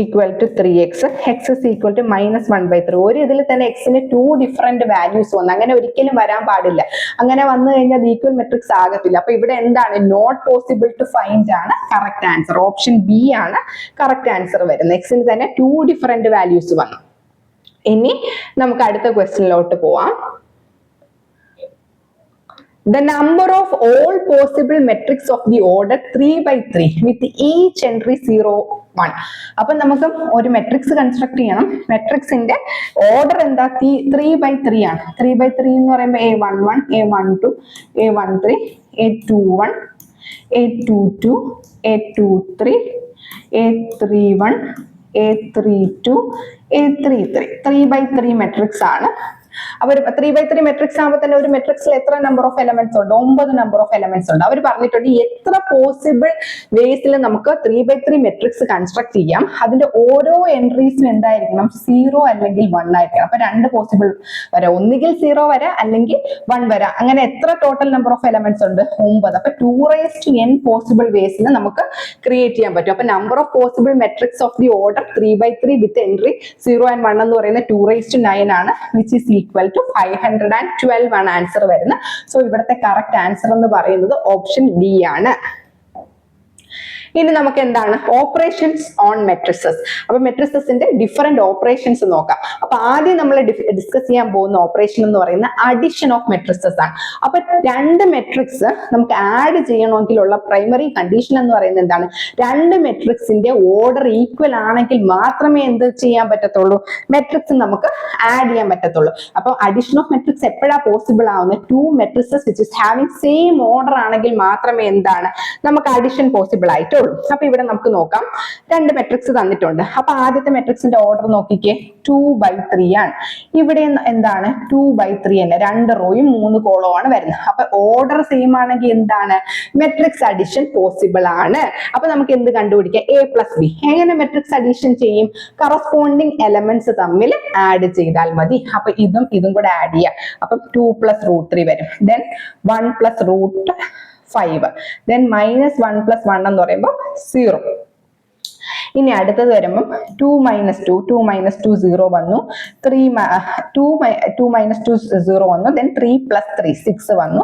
equal to 3x, x is equal to -1/3. ഒരു ഇതിൽ തന്നെ എക്സിന് 2 ഡിഫറെന്റ് വാല്യൂസ് വന്നു. അങ്ങനെ ഒരിക്കലും വരാൻ പാടില്ല. അങ്ങനെ വന്നു കഴിഞ്ഞാൽ ഈക്വൽ മെട്രിക്സ് ആകത്തില്ല. അപ്പൊ ഇവിടെ എന്താണ്? നോട്ട് പോസിബിൾ ടു ഫൈൻഡ് ആണ് കറക്റ്റ് ആൻസർ. ഓപ്ഷൻ ബി ആണ് കറക്റ്റ് ആൻസർ വരുന്നത്. എക്സിന് തന്നെ 2 ഡിഫറെന്റ് വാല്യൂസ് വന്നു. ഇനി നമുക്ക് അടുത്ത ക്വസ്റ്റ്യനിലോട്ട് പോവാം. The number of all possible metrics of the order 3/3 with each entry 0, 1. അപ്പൊ നമുക്ക് ഒരു മെട്രിക്സ് കൺസ്ട്രക്ട് ചെയ്യണം. മെട്രിക്സിന്റെ ഓർഡർ എന്താ? 3/3 ആണ്. 3/3 എന്ന് പറയുമ്പോൾ A11, A12, A13, A21, A22, A23, A31, A32, A33. 3/3 matrix ആണ്. അവർ 3/3 മെട്രിക്സ് ആകുമ്പോൾ തന്നെ ഒരു മെട്രിക്സിൽ എത്ര നമ്പർ ഓഫ് എലമെന്റ്സ് ഉണ്ട്? 9 നമ്പർ ഓഫ് എലമെന്റ്സ് ഉണ്ട്. അവർ പറഞ്ഞിട്ടുണ്ട് എത്ര പോസിബിൾ വേസിൽ നമുക്ക് 3/3 മെട്രിക്സ് കൺസ്ട്രക്ട് ചെയ്യാം. അതിന്റെ ഓരോ എൻട്രീസും എന്തായിരിക്കണം? 0 അല്ലെങ്കിൽ 1 ആയിരിക്കണം. അപ്പൊ 2 പോസിബിൾ വരാം. ഒന്നുകിൽ 0 വരാം അല്ലെങ്കിൽ 1 വരാം. അങ്ങനെ എത്ര ടോട്ടൽ നമ്പർ ഓഫ് എലമെന്റ്സ് ഉണ്ട്? 9. അപ്പൊ 2n പോസിബിൾ വേസിൽ നമുക്ക് ക്രിയേറ്റ് ചെയ്യാൻ പറ്റും. അപ്പൊ number of possible matrix of the order 3/3 with entry 0 and 1 എന്ന് പറയുന്നത് 2⁹ ആണ്, വിച്ച് ഈസ് ഈക്വൽ ടു 512 ആണ് ആൻസർ വരുന്നത്. സോ ഇവിടുത്തെ കറക്റ്റ് ആൻസർ എന്ന് പറയുന്നത് ഓപ്ഷൻ ഡി ആണ്. ഇനി നമുക്ക് എന്താണ്? Operations on matrices. അപ്പൊ മെട്രിസസിന്റെ ഡിഫറെന്റ് ഓപ്പറേഷൻസ് നോക്കാം. അപ്പൊ ആദ്യം നമ്മൾ ഡിസ്കസ് ചെയ്യാൻ പോകുന്ന ഓപ്പറേഷൻ എന്ന് പറയുന്നത് അഡിഷൻ ഓഫ് മെട്രിസസ് ആണ്. അപ്പൊ രണ്ട് മെട്രിക്സ് നമുക്ക് ആഡ് ചെയ്യണമെങ്കിലുള്ള പ്രൈമറി കണ്ടീഷൻ എന്ന് പറയുന്നത് എന്താണ്? രണ്ട് മെട്രിക്സിന്റെ ഓർഡർ ഈക്വൽ ആണെങ്കിൽ മാത്രമേ എന്ത് ചെയ്യാൻ പറ്റത്തുള്ളൂ? മെട്രിക്സ് നമുക്ക് ആഡ് ചെയ്യാൻ പറ്റത്തുള്ളൂ. അപ്പൊ അഡിഷൻ ഓഫ് മെട്രിക്സ് എപ്പോഴാണ് പോസിബിൾ ആവുന്നത്? 2 matrices which is having same order ആണെങ്കിൽ മാത്രമേ എന്താണ് നമുക്ക് അഡിഷൻ പോസിബിൾ ആയിട്ട്. അപ്പൊ ഇവിടെ നമുക്ക് നോക്കാം. രണ്ട് മെട്രിക്സ് തന്നിട്ടുണ്ട്. അപ്പൊ ആദ്യത്തെ മെട്രിക്സിന്റെ ഓർഡർ നോക്കിക്കേ, 2/3 ആണ്. ഇവിടെ എന്താണ്? 2/3 തന്നെ. 2 റോയും 3 കോളവും ആണ് വരുന്നത്. അപ്പൊ ഓർഡർ സെയിം ആണെങ്കിൽ എന്താണ്? മെട്രിക്സ് അഡിഷൻ പോസിബിൾ ആണ്. അപ്പൊ നമുക്ക് എന്ത് കണ്ടുപിടിക്കാം? A + B. എങ്ങനെ മെട്രിക്സ് അഡിഷൻ ചെയ്യും? കറസ്പോണ്ടിങ് എലമെന്റ്സ് തമ്മിൽ ആഡ് ചെയ്താൽ മതി. അപ്പൊ ഇതും കൂടെ ആഡ് ചെയ്യാം. അപ്പൊ 2 + √3 വരും. ദെൻ 1 + √5. then -1 + 1 എന്ന് പറയുമ്പോൾ 0. ഇനി അടുത്തത് വരുമ്പോൾ 2 - 2 0 വന്നു. 2 - 2 0 വന്നു. then 3 + 3 6 വന്നു.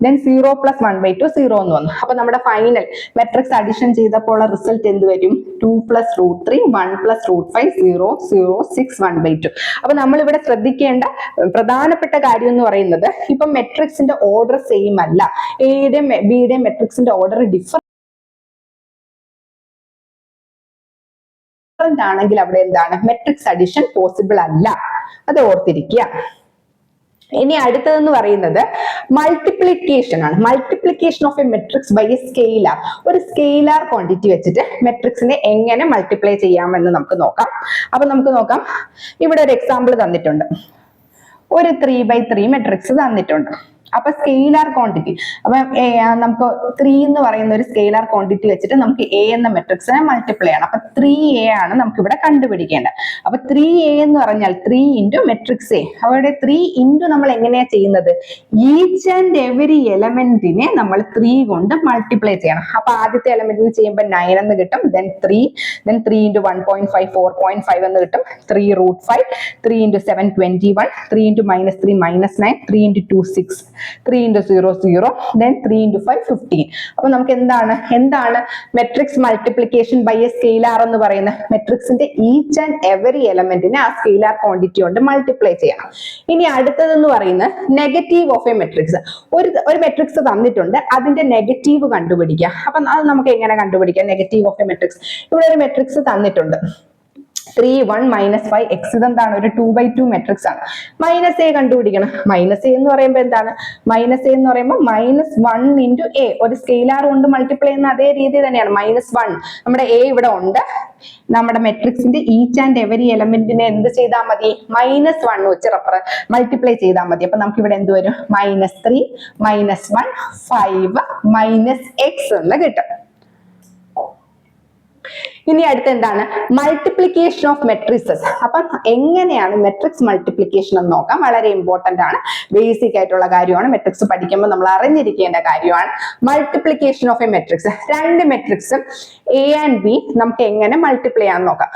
then 0 + 1/2 0 എന്ന് വന്നു. അപ്പൊ നമ്മുടെ ഫൈനൽ മെട്രിക്സ് അഡിഷൻ ചെയ്തപ്പോൾ റിസൾട്ട് എന്ത് വരും? 2 + √3 1 + √5 0 0 6 1/2. അപ്പൊ നമ്മൾ ഇവിടെ ശ്രദ്ധിക്കേണ്ട പ്രധാനപ്പെട്ട കാര്യം എന്ന് പറയുന്നത് ഇപ്പൊ മെട്രിക്സിന്റെ ഓർഡർ സെയിം അല്ല. എയുടെയും ബിയുടെയും മെട്രിക്സിന്റെ ഓർഡർ ഡിഫറെന്റ് ആണെങ്കിൽ അവിടെ എന്താണ്? മെട്രിക്സ് അഡിഷൻ പോസിബിൾ അല്ല. അത് ഓർത്തിരിക്കുക. ഇനി അടുത്തതെന്ന് പറയുന്നത് മൾട്ടിപ്ലിക്കേഷൻ ആണ്. Multiplication of A matrix by a scalar. ഒരു സ്കെയിലാർ ക്വാണ്ടിറ്റി വെച്ചിട്ട് മെട്രിക്സിനെ എങ്ങനെ മൾട്ടിപ്ലൈ ചെയ്യാമെന്ന് നമുക്ക് നോക്കാം. അപ്പൊ നമുക്ക് നോക്കാം. ഇവിടെ ഒരു എക്സാമ്പിൾ തന്നിട്ടുണ്ട്. ഒരു 3/3 മെട്രിക്സ് തന്നിട്ടുണ്ട്. അപ്പൊ സ്കെയിലാർ ക്വാണ്ടിറ്റി, അപ്പൊ നമുക്ക് 3 എന്ന് പറയുന്ന ഒരു സ്കെയിലാർ ക്വാണ്ടിറ്റി വെച്ചിട്ട് നമുക്ക് എ എന്ന മെട്രിക്സിനെ മൾട്ടിപ്ലൈ ചെയ്യണം. അപ്പൊ 3a ആണ് നമുക്ക് ഇവിടെ കണ്ടുപിടിക്കേണ്ടത്. അപ്പൊ 3a എന്ന് പറഞ്ഞാൽ 3 ഇൻറ്റു മെട്രിക്സ് എ. അവിടെ 3 ഇൻറ്റു നമ്മൾ എങ്ങനെയാ ചെയ്യുന്നത്? ഈച്ച് ആൻഡ് എവരി എലമെന്റിനെ നമ്മൾ 3 കൊണ്ട് മൾട്ടിപ്ലൈ ചെയ്യണം. അപ്പൊ ആദ്യത്തെ എലമെന്റിന് ചെയ്യുമ്പോൾ 9 എന്ന് കിട്ടും, then 3 into 1.5 4.5 എന്ന് കിട്ടും, 3√5, 3 into 7 21, 3 into -3 -9, 3 into 2 6, 3 into 0 0, then 3 into 5 15. അപ്പൊ നമുക്ക് എന്താണ് matrix multiplication by a scalar എന്ന് പറയുന്നത്? മെട്രിക്സിന്റെ ഈച്ച് ആൻഡ് എവരി എലമെന്റിനെ ആ സ്കെയിലാർ ക്വാണ്ടിറ്റി കൊണ്ട് മൾട്ടിപ്ലൈ ചെയ്യണം. ഇനി അടുത്തതെന്ന് പറയുന്നത് നെഗറ്റീവ് ഓഫ് എ മെട്രിക്സ്. ഒരു മെട്രിക്സ് തന്നിട്ടുണ്ട്, അതിന്റെ നെഗറ്റീവ് കണ്ടുപിടിക്കുക. അപ്പൊ അത് നമുക്ക് എങ്ങനെ കണ്ടുപിടിക്കാം നെഗറ്റീവ് ഓഫ് എ മെട്രിക്സ്? ഇവിടെ ഒരു മെട്രിക്സ് തന്നിട്ടുണ്ട് 3 1 -5 x. ഇതെന്താണ്? ഒരു 2/2 മെട്രിക്സ് ആണ്. -a കണ്ടുപിടിക്കണം. -a എന്ന് പറയുമ്പോൾ എന്താണ്? -a എന്ന് പറയുമ്പോൾ -1 into a. ഒരു സ്കെയിലാർ കൊണ്ട് മൾട്ടിപ്ലൈ ചെയ്യുന്ന അതേ രീതി തന്നെയാണ്. -1 നമ്മുടെ a ഇവിടെ ഉണ്ട്. നമ്മുടെ മെട്രിക്സിന്റെ ഈച്ച് ആൻഡ് എവരി എലമെന്റിനെ എന്ത് ചെയ്താൽ മതി? -1 വെച്ച് മൾട്ടിപ്ലൈ ചെയ്താൽ മതി. അപ്പൊ നമുക്ക് ഇവിടെ എന്ത് വരും? -3 -1 5 -x എന്ന് കിട്ടും. ഇനി അടുത്ത എന്താണ്? Multiplication of matrixes. അപ്പൊ എങ്ങനെയാണ് മെട്രിക്സ് മൾട്ടിപ്ലിക്കേഷൻ എന്ന് നോക്കാം. വളരെ ഇമ്പോർട്ടന്റ് ആണ്, ബേസിക് ആയിട്ടുള്ള കാര്യമാണ്, മെട്രിക്സ് പഠിക്കുമ്പോൾ നമ്മൾ അറിഞ്ഞിരിക്കേണ്ട കാര്യമാണ്. Multiplication of A matrix. രണ്ട് മെട്രിക്സ് എ ആൻഡ് ബി നമുക്ക് എങ്ങനെ മൾട്ടിപ്ലൈ ചെയ്യാൻ നോക്കാം.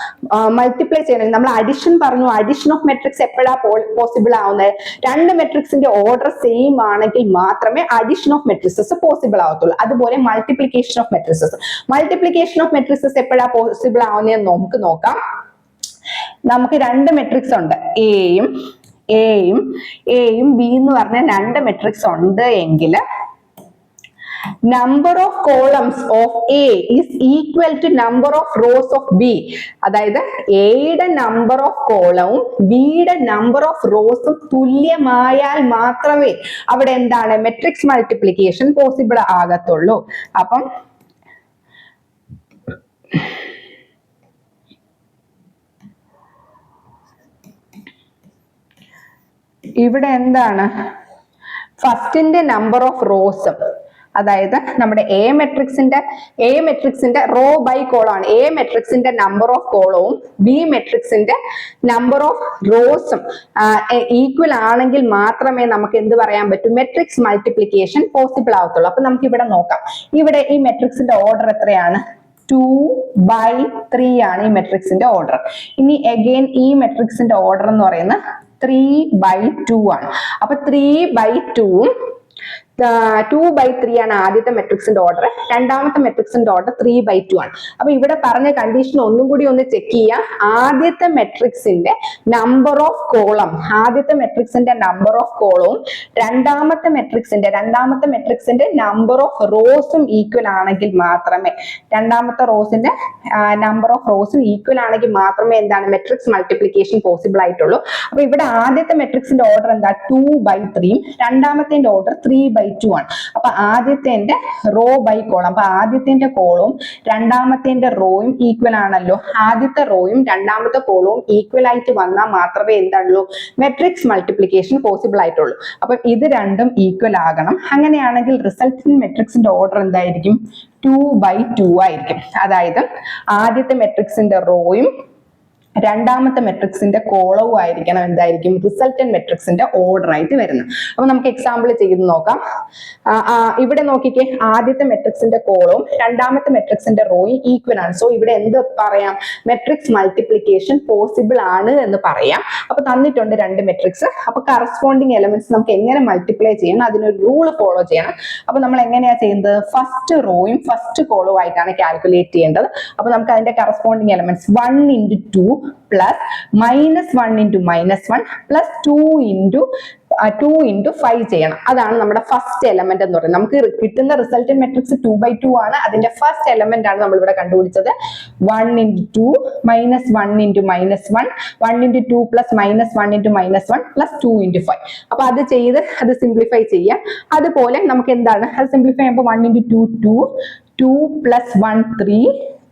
മൾട്ടിപ്ലൈ ചെയ്യണമെങ്കിൽ നമ്മൾ അഡിഷൻ പറഞ്ഞു. അഡിഷൻ ഓഫ് മെട്രിക്സ് എപ്പോഴാണ് പോസിബിൾ ആവുന്നത്? രണ്ട് മെട്രിക്സിന്റെ ഓർഡർ സെയിം ആണെങ്കിൽ മാത്രമേ അഡിഷൻ ഓഫ് മെട്രിക്സസ് പോസിബിൾ ആവത്തുള്ളൂ. അതുപോലെ multiplication of matrixes. Multiplication of matrixes എപ്പോഴാണ് പോസിബിൾ ആവുന്നതെന്ന് നമുക്ക് നോക്കാം. നമുക്ക് രണ്ട് മെട്രിക്സ് ഉണ്ട്, എയും ബി എന്ന് പറഞ്ഞ രണ്ട് മെട്രിക്സ് ഉണ്ട് എങ്കിൽ number of columns of A is equal to number of rows of B. അതായത് എയുടെ നമ്പർ ഓഫ് കോളവും ബിയുടെ നമ്പർ ഓഫ് റോസും തുല്യമായാൽ മാത്രമേ അവിടെ എന്താണ് മെട്രിക്സ് മൾട്ടിപ്ലിക്കേഷൻ പോസിബിൾ ആകത്തുള്ളൂ. അപ്പം ഇവിടെ എന്താണ്? ഫസ്റ്റിന്റെ നമ്പർ ഓഫ് റോസും, അതായത് നമ്മുടെ എ മെട്രിക്സിന്റെ റോ ബൈ കോളമാണ്. എ മെട്രിക്സിന്റെ നമ്പർ ഓഫ് കോളവും ബി മെട്രിക്സിന്റെ നമ്പർ ഓഫ് റോസും ഈക്വൽ ആണെങ്കിൽ മാത്രമേ നമുക്ക് എന്ത് പറയാൻ പറ്റും? മെട്രിക്സ് മൾട്ടിപ്ലിക്കേഷൻ പോസിബിൾ ആവത്തുള്ളൂ. അപ്പൊ നമുക്ക് ഇവിടെ നോക്കാം. ഇവിടെ ഈ മെട്രിക്സിന്റെ ഓർഡർ എത്രയാണ്? 2/3 ആണ് ഈ മെട്രിക്സിന്റെ ഓർഡർ. ഇനി അഗൈൻ ഈ മെട്രിക്സിന്റെ ഓർഡർ എന്ന് പറയുന്നത് 3/2 ആണ്. അപ്പൊ 3/2 2/3 ആണ് ആദ്യത്തെ മെട്രിക്സിന്റെ ഓർഡർ. രണ്ടാമത്തെ മെട്രിക്സിന്റെ ഓർഡർ 3/2 ആണ്. അപ്പൊ ഇവിടെ പറഞ്ഞ കണ്ടീഷൻ ഒന്നും കൂടി ഒന്ന് ചെക്ക് ചെയ്യാം. ആദ്യത്തെ മെട്രിക്സിന്റെ നമ്പർ ഓഫ് കോളം, രണ്ടാമത്തെ മെട്രിക്സിന്റെ നമ്പർ ഓഫ് റോസും ഈക്വൽ ആണെങ്കിൽ മാത്രമേ എന്താണ് മെട്രിക്സ് മൾട്ടിപ്ലിക്കേഷൻ പോസിബിൾ ആയിട്ടുള്ളൂ. അപ്പൊ ഇവിടെ ആദ്യത്തെ മെട്രിക്സിന്റെ ഓർഡർ എന്താ? 2/3. രണ്ടാമത്തെ ഓർഡർ 3/2 ആണ്. അപ്പൊ ആദ്യത്തെ റോ ബൈ കോളം, അപ്പൊ ആദ്യത്തെ കോളവും രണ്ടാമത്തെ റോയും ഈക്വൽ ആണല്ലോ. ആദ്യത്തെ റോയും രണ്ടാമത്തെ കോളവും ഈക്വൽ ആയിട്ട് വന്നാൽ മാത്രമേ എന്താണല്ലോ മെട്രിക്സ് മൾട്ടിപ്ലിക്കേഷൻ പോസിബിൾ ആയിട്ടുള്ളൂ. അപ്പൊ ഇത് രണ്ടും ഈക്വൽ ആകണം. അങ്ങനെയാണെങ്കിൽ റിസൾട്ടിൻ മെട്രിക്സിന്റെ ഓർഡർ എന്തായിരിക്കും? 2/2 ആയിരിക്കും. അതായത് ആദ്യത്തെ മെട്രിക്സിന്റെ റോയും രണ്ടാമത്തെ മെട്രിക്സിന്റെ കോളവും ആയിരിക്കണം എന്തായിരിക്കും? റിസൾട്ടന്റ് മെട്രിക്സിന്റെ ഓർഡർ ആയിട്ട് വരുന്നത്. അപ്പൊ നമുക്ക് എക്സാമ്പിൾ ചെയ്ത് നോക്കാം. ഇവിടെ നോക്കിക്കേ, ആദ്യത്തെ മെട്രിക്സിന്റെ കോളവും രണ്ടാമത്തെ മെട്രിക്സിന്റെ റോയും ഈക്വൽ ആണ്. സോ ഇവിടെ എന്ത് പറയാം? മെട്രിക്സ് മൾട്ടിപ്ലിക്കേഷൻ പോസിബിൾ ആണ് എന്ന് പറയാം. അപ്പൊ തന്നിട്ടുണ്ട് രണ്ട് മെട്രിക്സ്. അപ്പൊ കറസ്പോണ്ടിങ് എലമെന്റ്സ് നമുക്ക് എങ്ങനെ മൾട്ടിപ്ലൈ ചെയ്യണം? അതിനൊരു റൂൾ ഫോളോ ചെയ്യണം. അപ്പൊ നമ്മൾ എങ്ങനെയാ ചെയ്യുന്നത്? ഫസ്റ്റ് റോയും ഫസ്റ്റ് കോളവും ആയിട്ടാണ് കാൽക്കുലേറ്റ് ചെയ്യേണ്ടത്. അപ്പൊ നമുക്ക് അതിന്റെ corresponding elements 1 into 2 plus -1 into -1 plus 2 into 5 ചെയ്യണം. അതാണ് നമ്മുടെ ഫസ്റ്റ് എലമെന്റ് എന്ന് പറയുന്നത്. നമുക്ക് കിട്ടുന്ന റിസൾട്ടന്റ് മെട്രിക്സ് 2/2 ആണ്. അതിന്റെ ഫസ്റ്റ് എലമെന്റ് ആണ് നമ്മൾ ഇവിടെ കണ്ടുപിടിച്ചത്. 1 into 2 -1 into -1, 1 into 2 plus -1 into -1 plus 2 into 5. അപ്പൊ അത് ചെയ്ത് അത് സിംപ്ലിഫൈ ചെയ്യാം. അതുപോലെ നമുക്ക് എന്താണ് അത് സിംപ്ലിഫൈ ചെയ്യുമ്പോൾ 1 into 2 2 plus 1 3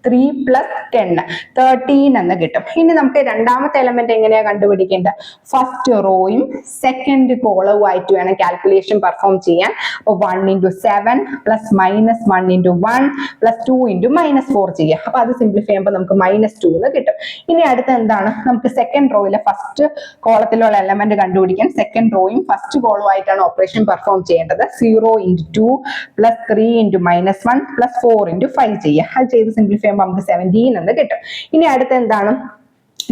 3 പ്ലസ് 10 13 എന്ന് കിട്ടും. ഇനി നമുക്ക് രണ്ടാമത്തെ എലമെന്റ് എങ്ങനെയാ കണ്ടുപിടിക്കേണ്ടത്? ഫസ്റ്റ് റോയും സെക്കൻഡ് കോളവും ആയിട്ട് വേണം കാൽക്കുലേഷൻ പെർഫോം ചെയ്യാൻ. അപ്പൊ 1 into 7 plus minus 1 into 1 plus 2 into minus 4 ചെയ്യാം. അപ്പൊ അത് സിംപ്ലിഫൈ ചെയ്യുമ്പോൾ നമുക്ക് -2 എന്ന് കിട്ടും. ഇനി അടുത്ത എന്താണ്? നമുക്ക് സെക്കൻഡ് റോയിലെ ഫസ്റ്റ് കോളത്തിലുള്ള എലമെന്റ് കണ്ടുപിടിക്കാൻ സെക്കൻഡ് റോയും ഫസ്റ്റ് കോളവും ആയിട്ടാണ് ഓപ്പറേഷൻ പെർഫോം ചെയ്യേണ്ടത്. 0 into 2 plus 3 into -1 plus 4 into 5 ചെയ്യാം. അത് ചെയ്ത് സിംപ്ലിഫൈ ചെയ്യുമ്പോൾ നമുക്ക് 17 എന്ന് കിട്ടും. ഇനി അടുത്ത എന്താണ്?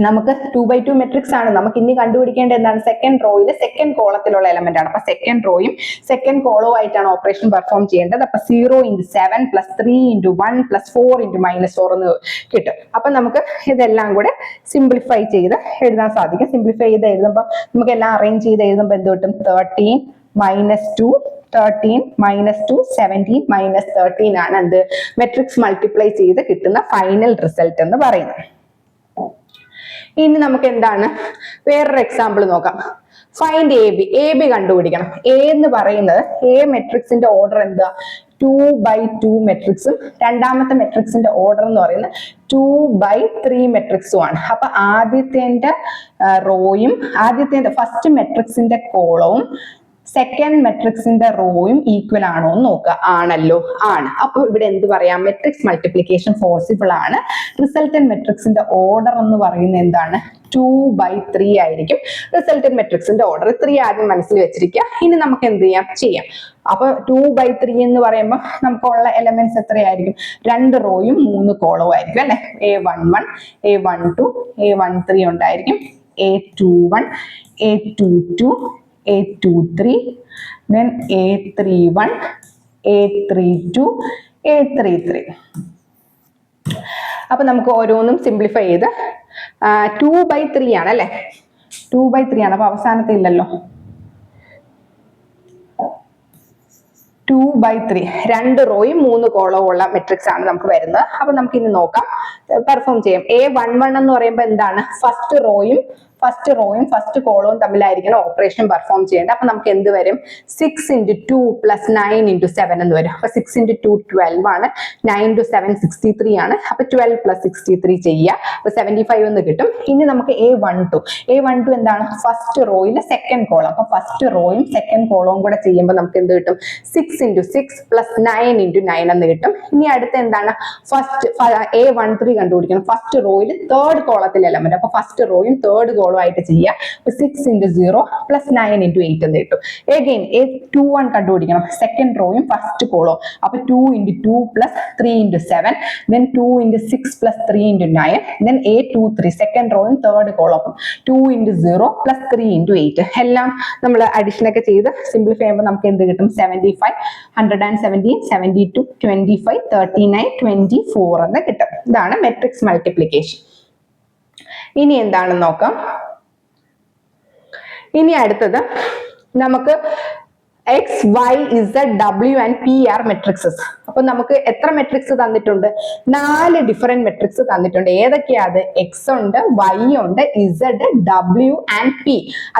നമുക്ക് 2/2 മെട്രിക്സ് ആണ്. നമുക്ക് ഇനി കണ്ടുപിടിക്കേണ്ടത് എന്താണ്? സെക്കൻഡ് റോയിലെ സെക്കൻഡ് കോളത്തിലുള്ള എലമെന്റ് ആണ്. അപ്പൊ സെക്കൻഡ് റോയും സെക്കൻഡ് കോളവും ആയിട്ടാണ് ഓപ്പറേഷൻ പെർഫോം ചെയ്യേണ്ടത്. അപ്പൊ 0 into 7 plus 3 into 1 plus 4 into -4 എന്ന് കിട്ടും. അപ്പൊ നമുക്ക് ഇതെല്ലാം കൂടെ സിംപ്ലിഫൈ ചെയ്ത് എഴുതാൻ സാധിക്കും. സിംപ്ലിഫൈ ചെയ്ത് എഴുതുമ്പോൾ നമുക്ക് എല്ലാം അറേഞ്ച് ചെയ്ത് എഴുതുമ്പോൾ എന്ത് കിട്ടും? 13 -2 13 -2 17 -13 ആണ് എന്ത്? മെട്രിക്സ് മൾട്ടിപ്ലൈ ചെയ്ത് കിട്ടുന്ന ഫൈനൽ റിസൾട്ട് എന്ന് പറയുന്നത്. ഇനി നമുക്ക് എന്താണ്? വേറൊരു എക്സാമ്പിൾ നോക്കാം. ഫൈൻഡ് എ ബി കണ്ടുപിടിക്കണം. എ എന്ന് പറയുന്നത് എ മെട്രിക്സിന്റെ ഓർഡർ എന്താ? 2/2 മെട്രിക്സും രണ്ടാമത്തെ മെട്രിക്സിന്റെ ഓർഡർ എന്ന് പറയുന്നത് 2/3 മെട്രിക്സും ആണ്. അപ്പൊ ആദ്യത്തെ റോയും ഫസ്റ്റ് മെട്രിക്സിന്റെ കോളവും സെക്കൻഡ് മെട്രിക്സിന്റെ റോയും ഈക്വൽ ആണോ എന്ന് നോക്കുക. ആണല്ലോ, ആണ്. അപ്പൊ ഇവിടെ എന്ത് പറയാം? മെട്രിക്സ് മൾട്ടിപ്ലിക്കേഷൻ പോസിബിൾ ആണ്. റിസൾട്ടന്റ് മെട്രിക്സിന്റെ ഓർഡർ എന്ന് പറയുന്നത് എന്താണ്? 2/3 ആയിരിക്കും റിസൾട്ടന്റ് മെട്രിക്സിന്റെ ഓർഡർ. 3 ആദ്യം മനസ്സിൽ വെച്ചിരിക്കുക. ഇനി നമുക്ക് എന്ത് ചെയ്യാം? അപ്പൊ 2/3 എന്ന് പറയുമ്പോൾ നമുക്കുള്ള എലമെന്റ്സ് എത്രയായിരിക്കും? 2 റോയും 3 കോളവും ആയിരിക്കും അല്ലെ? A11 A12 A13 ഉണ്ടായിരിക്കും. A21 A22 A23 then A31 A32 A33. അപ്പൊ നമുക്ക് ഓരോന്നും സിംപ്ലിഫൈ ചെയ്ത് 2/3 ആണ് അല്ലെ? 2/3 ആണ്. അപ്പൊ അവസാനത്തെ ഇല്ലല്ലോ. 2/3 2 റോയും 3 കോളവും ഉള്ള മെട്രിക്സ് ആണ് നമുക്ക് വരുന്നത്. അപ്പൊ നമുക്ക് ഇനി നോക്കാം, പെർഫോം ചെയ്യാം. A11 എന്ന് പറയുമ്പോൾ എന്താണ്? ഫസ്റ്റ് റോയും ഫസ്റ്റ് കോളവും തമ്മിലായിരിക്കണം ഓപ്പറേഷൻ പെർഫോം ചെയ്യേണ്ടത്. അപ്പൊ നമുക്ക് എന്ത് വരും? 6 into 2 പ്ലസ് 9 into 7 എന്ന് വരും. അപ്പൊ 6 into 2 12 ആണ്. 9 into 7 63 ആണ്. അപ്പൊ 12 പ്ലസ് 63 ചെയ്യുക. അപ്പൊ 75 എന്ന് കിട്ടും. ഇനി നമുക്ക് A12 എന്താണ്? ഫസ്റ്റ് റോയിലെ സെക്കൻഡ് കോളം. അപ്പൊ ഫസ്റ്റ് റോയും സെക്കൻഡ് കോളവും കൂടെ ചെയ്യുമ്പോൾ നമുക്ക് എന്ത് കിട്ടും? 6 into 6 പ്ലസ് 9 into 9 എന്ന് കിട്ടും. ഇനി അടുത്ത എന്താണ്? A13 കണ്ടുപിടിക്കണം. ഫസ്റ്റ് റോയിൽ തേർഡ് കോളത്തിൽ എലമെന്റ്. അപ്പൊ ഫസ്റ്റ് റോയും തേർഡ് കോളം ആയിട്ട് ചെയ്യുക. 6 into 0 പ്ലസ് 9 into 8 എന്ന് കിട്ടും. അഗൈൻ A21 കണ്ടുപിടിക്കണം. സെക്കൻഡ് റോയും ഫസ്റ്റ് കോളവും. അപ്പൊ 2 into 2 plus 3 into 7 then 2 into 6 plus 3 into 9 then A23 second റോയും തേർഡ് കോളവും. 2 into 0 പ്ലസ് 3 into 8 എല്ലാം നമ്മൾ അഡീഷൻ ഒക്കെ ചെയ്ത് സിംപ്ലിഫൈ ചെയ്യുമ്പോൾ നമുക്ക് എന്ത് കിട്ടും? 75 117 72 25 39 24 എന്ന് കിട്ടും. ഇതാണ് മെട്രിക്സ് മൾട്ടിപ്ലിക്കേഷൻ. ഇനി എന്താണെന്ന് നോക്കാം. ഇനി അടുത്തത് നമുക്ക് X, Y, Z, W and P are matrices. അപ്പൊ നമുക്ക് എത്ര മെട്രിക്സ് തന്നിട്ടുണ്ട്? 4 ഡിഫറെന്റ് മെട്രിക്സ് തന്നിട്ടുണ്ട്. ഏതൊക്കെയാ അത്? X ഉണ്ട്, Y ഉണ്ട്, Z, W and P.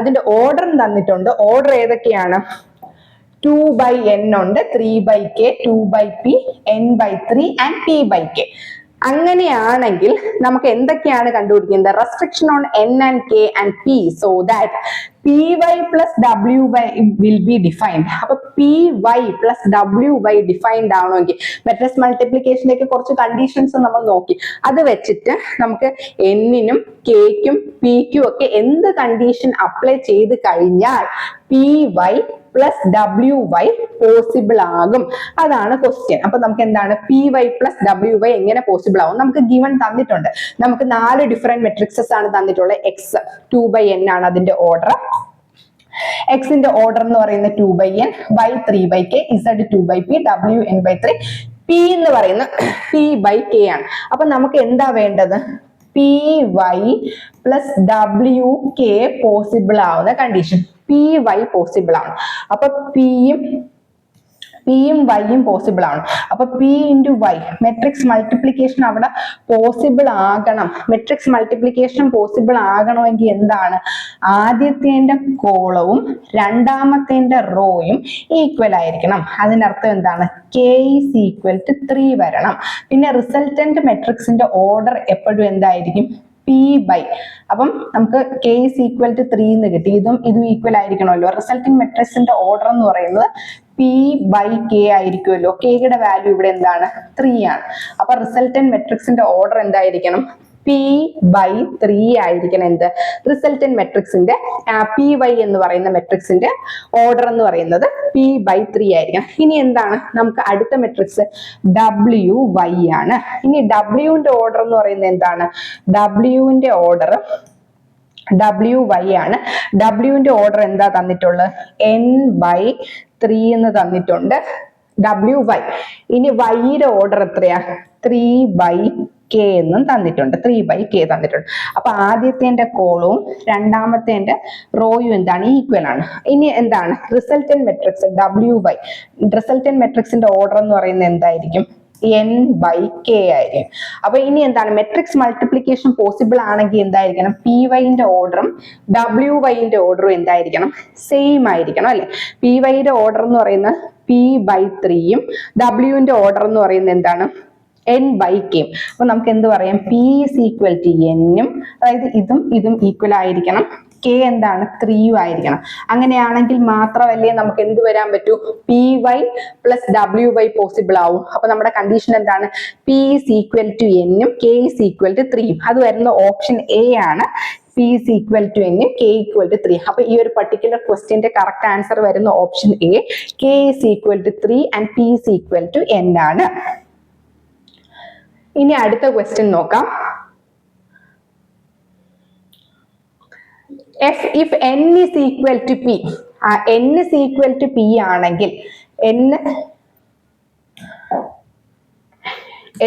അതിന്റെ ഓർഡർ തന്നിട്ടുണ്ട്. ഓർഡർ ഏതൊക്കെയാണ്? 2/n ഉണ്ട്, 3/k, 2/p, n/3 and p/k. അങ്ങനെയാണെങ്കിൽ നമുക്ക് എന്തൊക്കെയാണ് കണ്ടുപിടിക്കുന്നത്? Restriction on n and k and p so that py plus wy will be defined. അപ്പൊ py plus wy ഡിഫൈൻഡ് ആവണമെങ്കിൽ മെട്രിക്സ് മൾട്ടിപ്ലിക്കേഷനിലേക്ക് കുറച്ച് കണ്ടീഷൻസ് നമ്മൾ നോക്കി. അത് വെച്ചിട്ട് നമുക്ക് n-നും k-ക്കും p-ക്കും ഒക്കെ എന്ത് കണ്ടീഷൻ അപ്ലൈ ചെയ്ത് കഴിഞ്ഞാൽ py പ്ലസ് WY പോസിബിൾ ആകും. അതാണ് ക്വസ്റ്റ്യൻ. അപ്പൊ നമുക്ക് എന്താണ് PY പ്ലസ് WY എങ്ങനെ പോസിബിൾ ആകും? നമുക്ക് ഗിവൺ തന്നിട്ടുണ്ട്. നമുക്ക് 4 ഡിഫറെന്റ് മെട്രിക്സസ് ആണ് തന്നിട്ടുള്ളത്. X 2/n ആണ് അതിന്റെ ഓർഡർ. Xന്റെ ഓർഡർ എന്ന് പറയുന്നത് 2/n, Y 3/k, Z 2/p, W n/3, P എന്ന് പറയുന്നത് P/k ആണ്. അപ്പൊ നമുക്ക് എന്താ വേണ്ടത്? PY പ്ലസ് WK പോസിബിൾ ആവുന്ന കണ്ടീഷൻ. PY പോസിബിൾ ആണ്. അപ്പൊ P പിയും വൈയും പോസിബിൾ ആണ്. അപ്പൊ P into Y matrix multiplication അവിടെ പോസിബിൾ ആകണം. മെട്രിക്സ് മൾട്ടിപ്ലിക്കേഷൻ പോസിബിൾ ആകണമെങ്കിൽ എന്താണ്, ആദ്യത്തേന്റെ കോളവും രണ്ടാമത്തേന്റെ റോയും ഈക്വൽ ആയിരിക്കണം. അതിനർത്ഥം എന്താണ്, k ഈസ് ഈക്വൽ ടു 3 വരണം. പിന്നെ റിസൾട്ടന്റ് മെട്രിക്സിന്റെ ഓർഡർ എപ്പോഴും എന്തായിരിക്കും, പി ബൈ. അപ്പം നമുക്ക് k ഈസ് ഈക്വൽ ടു 3 എന്ന് കിട്ടി. ഇതും ഈക്വൽ ആയിരിക്കണമല്ലോ. റിസൾട്ടിംഗ് മെട്രിക്സിന്റെ ഓർഡർ എന്ന് പറയുന്നത് പി ബൈ കെ ആയിരിക്കുമല്ലോ. കെയുടെ വാല്യൂ ഇവിടെ എന്താണ്, 3 ആണ്. അപ്പൊ റിസൾട്ടന്റ് മെട്രിക്സിന്റെ ഓർഡർ എന്തായിരിക്കണം, പി ബൈ 3 ആയിരിക്കണം. എന്ത്, റിസൾട്ടന്റ് മെട്രിക്സിന്റെ പി വൈ എന്ന് പറയുന്ന മെട്രിക്സിന്റെ ഓർഡർ എന്ന് പറയുന്നത് പി ബൈ 3 ആയിരിക്കണം. ഇനി എന്താണ് നമുക്ക് അടുത്ത മെട്രിക്സ്, ഡബ്ല്യു വൈ ആണ്. ഇനി ഡബ്ല്യുവിന്റെ ഓർഡർ എന്ന് പറയുന്നത് എന്താണ്, ഡബ്ല്യുവിന്റെ ഓർഡർ ഡബ്ല്യു വൈ ആണ്. ഡബ്ല്യുവിന്റെ ഓർഡർ എന്താ തന്നിട്ടുള്ളത്, n ബൈ 3 എന്ന് തന്നിട്ടുണ്ട് ഡബ്ല്യു വൈ. ഇനി വൈയുടെ ഓർഡർ എത്രയാ, 3 ബൈ കെ എന്നും തന്നിട്ടുണ്ട്, 3 ബൈ കെ തന്നിട്ടുണ്ട്. അപ്പൊ ആദ്യത്തെ കോളവും രണ്ടാമത്തെ റോയും എന്താണ്, ഈക്വൽ ആണ്. ഇനി എന്താണ് resultant matrix W Y, resultant മെട്രിക്സിന്റെ ഓർഡർ എന്ന് പറയുന്നത് എന്തായിരിക്കും, n ബൈ കെ ആയിരിക്കും. അപ്പൊ ഇനി എന്താണ് മെട്രിക്സ് മൾട്ടിപ്ലിക്കേഷൻ പോസിബിൾ ആണെങ്കിൽ എന്തായിരിക്കണം, പി വൈന്റെ ഓർഡറും ഡബ്ല്യു വൈന്റെ ഓർഡറും എന്തായിരിക്കണം, സെയിം ആയിരിക്കണം അല്ലെ. പി വൈയുടെ ഓർഡർ എന്ന് പറയുന്നത് പി ബൈ 3യും ഡബ്ല്യുവിന്റെ ഓർഡർ എന്ന് പറയുന്നത് എന്താണ്, n ബൈ കെ. അപ്പൊ നമുക്ക് എന്ത് പറയാം, പി ഈസ് ഈക്വൽ ടു എന്നും, അതായത് ഇതും ഈക്വൽ ആയിരിക്കണം, കെ എന്താണ് 3 ആയിരിക്കണം. അങ്ങനെയാണെങ്കിൽ മാത്രമല്ലേ നമുക്ക് എന്ത് വരാൻ പറ്റൂ, P Y plus W Y possible ആവും. അപ്പൊ നമ്മുടെ കണ്ടീഷൻ എന്താണ്, പി ഈസ് ഈക്വൽ ടു എന്നും കെ ഈസ് ഈക്വൽ ടു 3. അത് വരുന്ന ഓപ്ഷൻ എ ആണ്. P is equal to n, K equal to 3. അപ്പൊ ഈ ഒരു പർട്ടിക്കുലർ ക്വസ്റ്റ്യന്റെ കറക്റ്റ് ആൻസർ വരുന്ന option A, K is equal to 3 and P is equal to n ആണ്. ഇനി അടുത്ത ക്വസ്റ്റ്യൻ നോക്കാം. if n is equal to p, n is equal to p ആണെങ്കിൽ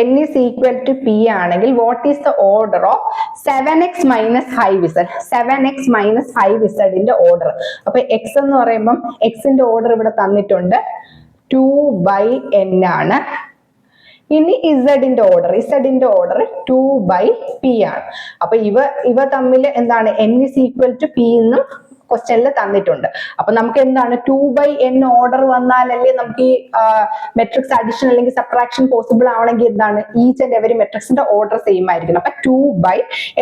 n is equal to p ആണെങ്കിൽ what is the order of 7x minus 5z? 7x minus 5z ന്റെ order. അപ്പൊ x എന്ന് പറയുമ്പോൾ x ന്റെ order ഇവിടെ തന്നിട്ടുണ്ട് 2 by n ആണ്. ഇനി ഇസഡിന്റെ ഓർഡർ 2 by p ആണ്. അപ്പൊ ഇവ തമ്മിൽ എന്താണ്, n is equal to p എന്നും ക്വസ്റ്റ്യനിൽ തന്നിട്ടുണ്ട്. അപ്പൊ നമുക്ക് എന്താണ് 2 by n ഓർഡർ വന്നാലല്ലേ നമുക്ക് ഈ മെട്രിക്സ് അഡിഷൻ അല്ലെങ്കിൽ സബ്ട്രാക്ഷൻ പോസിബിൾ ആവണമെങ്കിൽ എന്താണ് ഈച്ച് ആൻഡ് എവരി മെട്രിക്സിന്റെ ഓർഡർ സെയിം ആയിരിക്കണം. അപ്പൊ 2 by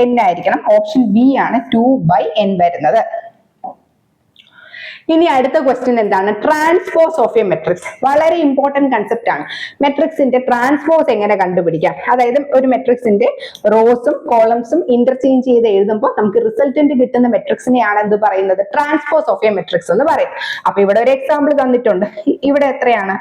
n ആയിരിക്കണം. ഓപ്ഷൻ ബി ആണ് 2 by n വരുന്നത്. ഇനി അടുത്ത ക്വസ്റ്റ്യൻ എന്താണ്, ട്രാൻസ്പോസ് ഓഫ് എ മെട്രിക്സ്. വളരെ ഇമ്പോർട്ടന്റ് കൺസെപ്റ്റ് ആണ്. മെട്രിക്സിന്റെ ട്രാൻസ്പോസ് എങ്ങനെ കണ്ടുപിടിക്കാം, അതായത് ഒരു മെട്രിക്സിന്റെ റോസും കോളംസും ഇന്റർചേഞ്ച് ചെയ്ത് എഴുതുമ്പോൾ നമുക്ക് റിസൾട്ടന്റ് കിട്ടുന്ന മെട്രിക്സിനെയാണ് എന്ത് പറയുന്നത്, ട്രാൻസ്പോസ് ഓഫ് എ മെട്രിക്സ് എന്ന് പറയും. അപ്പൊ ഇവിടെ ഒരു എക്സാമ്പിൾ തന്നിട്ടുണ്ട്. ഇവിടെ എത്രയാണ്,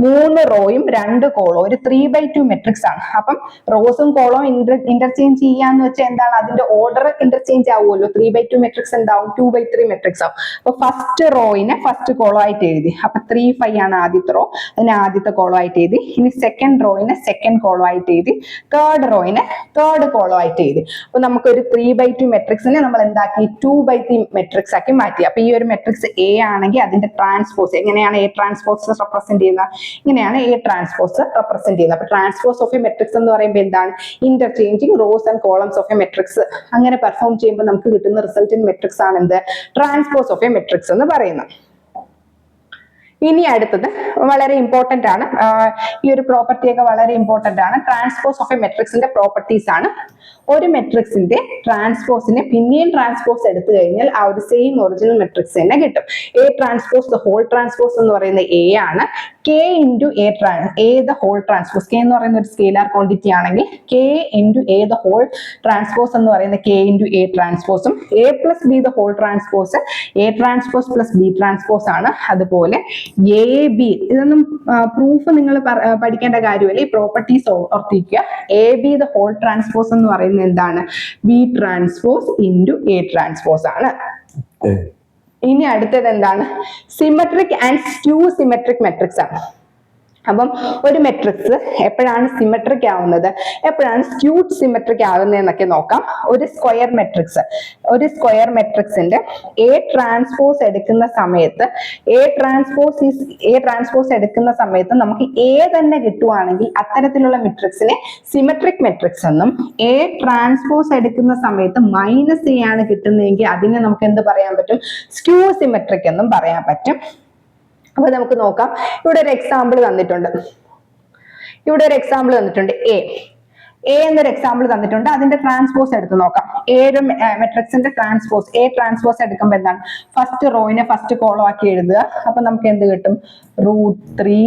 3 റോയും 2 കോളവും ഒരു 3/2 മെട്രിക്സ് ആണ്. അപ്പം റോസും കോളവും ഇന്റർചേഞ്ച് ചെയ്യാന്ന് വെച്ചാൽ എന്താണ്, അതിന്റെ ഓർഡർ ഇന്റർചേഞ്ച് ആവുമല്ലോ. 3/2 മെട്രിക്സ് എന്താവും, 2/3 മെട്രിക്സ് ആവും. അപ്പൊ ഫസ്റ്റ് റോയിനെ ഫസ്റ്റ് കോളം ആയിട്ട് എഴുതി. അപ്പൊ 3 5 ആണ് ആദ്യത്തെ റോ, അതിനെ ആദ്യത്തെ കോളം ആയിട്ട് എഴുതി. ഇനി സെക്കൻഡ് റോയിനെ സെക്കൻഡ് കോളം ആയിട്ട് എഴുതി. തേർഡ് റോയിനെ തേർഡ് കോളം ആയിട്ട് എഴുതി. അപ്പൊ നമുക്കൊരു 3/2 മെട്രിക്സിനെ നമ്മൾ എന്താക്കി, 2/3 മെട്രിക്സ് ആക്കി മാറ്റി. അപ്പൊ ഈ ഒരു മെട്രിക്സ് എ ആണെങ്കിൽ അതിന്റെ ട്രാൻസ്പോസ് എങ്ങനെയാണ് എ ട്രാൻസ്പോസ് റെപ്രസെന്റ് ചെയ്യുന്നത്, ഇങ്ങനെയാണ് എ ട്രാൻസ്പോസ് റെപ്രസെന്റ് ചെയ്യുന്നത്. അപ്പൊ ട്രാൻസ്പോസ് ഓഫ് എ മെട്രിക്സ് എന്ന് പറയുമ്പോൾ എന്താണ്, interchanging rose and columns of A matrix അങ്ങനെ പെർഫോം ചെയ്യുമ്പോൾ നമുക്ക് കിട്ടുന്ന റിസൾട്ടന്റ് മെട്രിക്സ് ആണ് എന്ത്, ട്രാൻസ്പോസ് ഓഫ് എ മെട്രിക്സ് എന്ന് പറയുന്നത്. ഇനി അടുത്തത് വളരെ ഇമ്പോർട്ടന്റ് ആണ്, ഈ ഒരു പ്രോപ്പർട്ടി ഒക്കെ വളരെ ഇമ്പോർട്ടന്റ് ആണ്. ട്രാൻസ്പോസ് ഓഫ് എ മെട്രിക്സിന്റെ പ്രോപ്പർട്ടീസ് ആണ്. ഒരു മെട്രിക്സിന്റെ ട്രാൻസ്പോസിനെ പിന്നെയും ട്രാൻസ്പോസ് എടുത്തു കഴിഞ്ഞാൽ ആ ഒരു സെയിം ഒറിജിനൽ മെട്രിക്സ് തന്നെ കിട്ടും. A transpose the whole transpose എന്ന് പറയുന്നത് എ ആണ്. K into A the whole transpose, k എന്ന് പറയുന്ന ഒരു സ്കെയിലാർ ക്വാണ്ടിറ്റി ആണെങ്കിൽ k into A the whole transpose എന്ന് പറയുന്നത് കെ ഇൻറ്റു എ ട്രാൻസ്പോസും, A plus B the whole transpose A transpose plus B transpose ആണ്. അതുപോലെ എ ബി, ഇതൊന്നും പ്രൂഫ് നിങ്ങൾ പഠിക്കേണ്ട കാര്യമല്ല, ഈ പ്രോപ്പർട്ടീസ് ഓർത്തിരിക്കുക. A B the whole transpose എന്ന് പറയുന്നത് എന്താണ്, B transpose into A transpose ആണ്. ഇനി അടുത്തത് എന്താണ്, symmetric and skew symmetric matrix ആണ്. അപ്പം ഒരു മെട്രിക്സ് എപ്പോഴാണ് സിമെട്രിക് ആവുന്നത്, എപ്പോഴാണ് സ്ക്യൂഡ് സിമെട്രിക് ആകുന്നത് എന്നൊക്കെ നോക്കാം. ഒരു സ്ക്വയർ മെട്രിക്സിന്റെ എ ട്രാൻസ്പോസ് എടുക്കുന്ന സമയത്ത് എ ട്രാൻസ്പോസ് എടുക്കുന്ന സമയത്ത് നമുക്ക് എ തന്നെ കിട്ടുവാണെങ്കിൽ അത്തരത്തിലുള്ള മെട്രിക്സിനെ സിമെട്രിക് മെട്രിക്സ് എന്നും, എ ട്രാൻസ്പോസ് എടുക്കുന്ന സമയത്ത് മൈനസ് എ ആണ് കിട്ടുന്നതെങ്കിൽ അതിനെ നമുക്ക് എന്ത് പറയാൻ പറ്റും, സ്ക്യൂ സിമെട്രിക് എന്നും പറയാൻ പറ്റും. അപ്പൊ നമുക്ക് നോക്കാം. ഇവിടെ ഒരു എക്സാമ്പിൾ തന്നിട്ടുണ്ട്. എ എന്നൊരു എക്സാമ്പിൾ തന്നിട്ടുണ്ട്. അതിന്റെ ട്രാൻസ്പോസ് എടുത്ത് നോക്കാം. ഒരു മെട്രിക്സിന്റെ ട്രാൻസ്പോസ് എടുക്കുമ്പോൾ എന്താണ്, ഫസ്റ്റ് റോയിനെ ഫസ്റ്റ് കോളം ആക്കി എഴുതുക. അപ്പൊ നമുക്ക് എന്ത് കിട്ടും, √3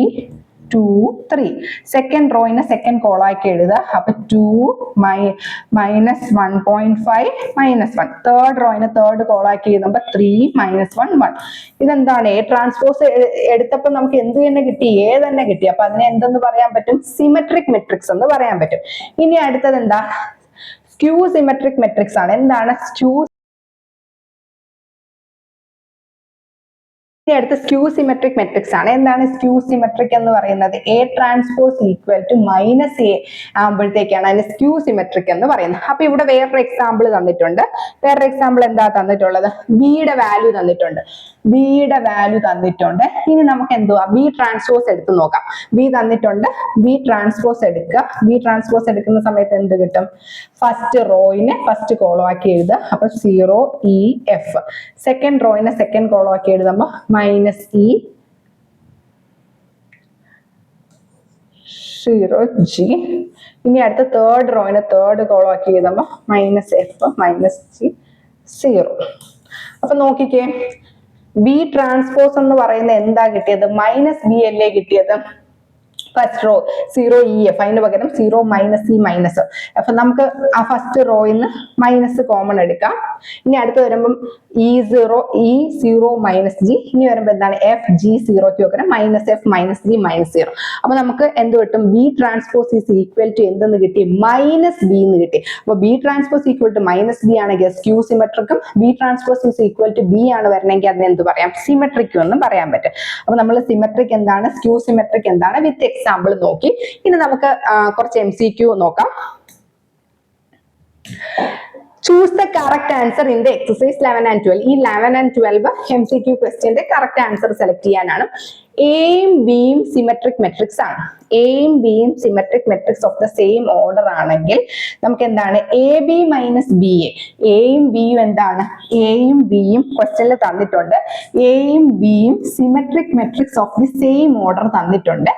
2 3. സെക്കൻഡ് റോയിനെ സെക്കൻഡ് കോളം ആക്കി എഴുതുക. അപ്പൊ 2 -1.5 -1. തേർഡ് റോയിനെ തേർഡ് കോളം ആക്കി എഴുതുമ്പോൾ 3 -1 1. ഇതെന്താണ്, എ ട്രാൻസ്പോസ് എടുത്തപ്പോൾ നമുക്ക് എന്ത് തന്നെ കിട്ടി, എ തന്നെ കിട്ടി. അപ്പൊ അതിനെ എന്തെന്ന് പറയാൻ പറ്റും, സിമെട്രിക് മെട്രിക്സ് എന്ന് പറയാൻ പറ്റും. ഇനി അടുത്തത് എന്താ, സ്ക്യൂ സിമെട്രിക് മെട്രിക്സ് ആണ്. എന്താണ് അടുത്ത സ്ക്യൂ സിമെട്രിക് മെട്രിക്സ് ആണ്. എന്താണ് സ്ക്യൂ സിമെട്രിക് എന്ന് പറയുന്നത്, A transpose equal to -a ആകുമ്പോഴത്തേക്കാണ് അതിന് സ്ക്യൂ സിമെട്രിക് എന്ന് പറയുന്നത്. അപ്പൊ ഇവിടെ വേറൊരു എക്സാമ്പിൾ തന്നിട്ടുണ്ട്. എന്താ തന്നിട്ടുള്ളത്, ബിയുടെ വാല്യൂ തന്നിട്ടുണ്ട്. ഇനി നമുക്ക് എന്തുവാ, ബി ട്രാൻസ്പോസ് എടുത്ത് നോക്കാം. ബി തന്നിട്ടുണ്ട്, ബി ട്രാൻസ്പോസ് എടുക്കുന്ന സമയത്ത് എന്ത് കിട്ടും, ഫസ്റ്റ് റോയിനെ ഫസ്റ്റ് കോളം ആക്കി എഴുതുക. അപ്പൊ 0 E F. സെക്കൻഡ് റോയിനെ സെക്കൻഡ് കോളം ആക്കി എഴുതുമ്പോൾ -E 0 G. ഇനി അടുത്ത തേർഡ് റോയിനെ തേർഡ് കോളം ആക്കി എഴുതുമ്പോൾ -F -G 0. അപ്പൊ നോക്കിക്കേ, ബി ട്രാൻസ്പോസ് എന്ന് പറയുന്നത് എന്താ കിട്ടിയത്, -B അല്ലേ കിട്ടിയത്. ഫസ്റ്റ് റോ 0 EF, അതിന് പകരം 0 -E അപ്പൊ നമുക്ക് ആ ഫസ്റ്റ് റോയിന്ന് മൈനസ് കോമൺ എടുക്കാം. ഇനി അടുത്ത് വരുമ്പം E0 -G. ഇനി വരുമ്പോ എന്താണ്, FG 0ക്ക് പകരം -F -G -0. അപ്പൊ നമുക്ക് എന്ത് കിട്ടും, B transpose is equal to എന്തെന്ന് കിട്ടി, -B എന്ന് കിട്ടി. അപ്പൊ B transpose equal to -B ആണെങ്കിൽ സ്ക്യൂ സിമെട്രിക്കും, B transpose is equal to B ആണ് വരണമെങ്കിൽ അതിന് എന്ത് പറയാം, സിമെട്രിക്കും എന്നും പറയാൻ പറ്റും. അപ്പൊ നമ്മൾ സിമെട്രിക് എന്താണ്, സ്ക്യൂ സിമെട്രിക് എന്താണ് വിത്ത് എക്സാമ്പിൾ നോക്കി. ഇനി നമുക്ക് കുറച്ച് MCQ നോക്കാം. Choose the correct answer in the exercise 11 and 12. ഈ 11 and 12 MCQ ക്വസ്റ്റ്യന്റെ കറക്റ്റ് ആൻസർ സെലക്ട് ചെയ്യാനാണ്. എയും ബിയും സിമെട്രിക് മെട്രിക്സ് ആണ്. എയും ബിയും symmetric matrix of the same order ആണെങ്കിൽ നമുക്ക് എന്താണ്, AB - BA. എയും ബിയും എന്താണ്, എയും ബിയും ക്വസ്റ്റ്യനിൽ തന്നിട്ടുണ്ട്. എയും ബിയും symmetric matrix of the same order തന്നിട്ടുണ്ട്.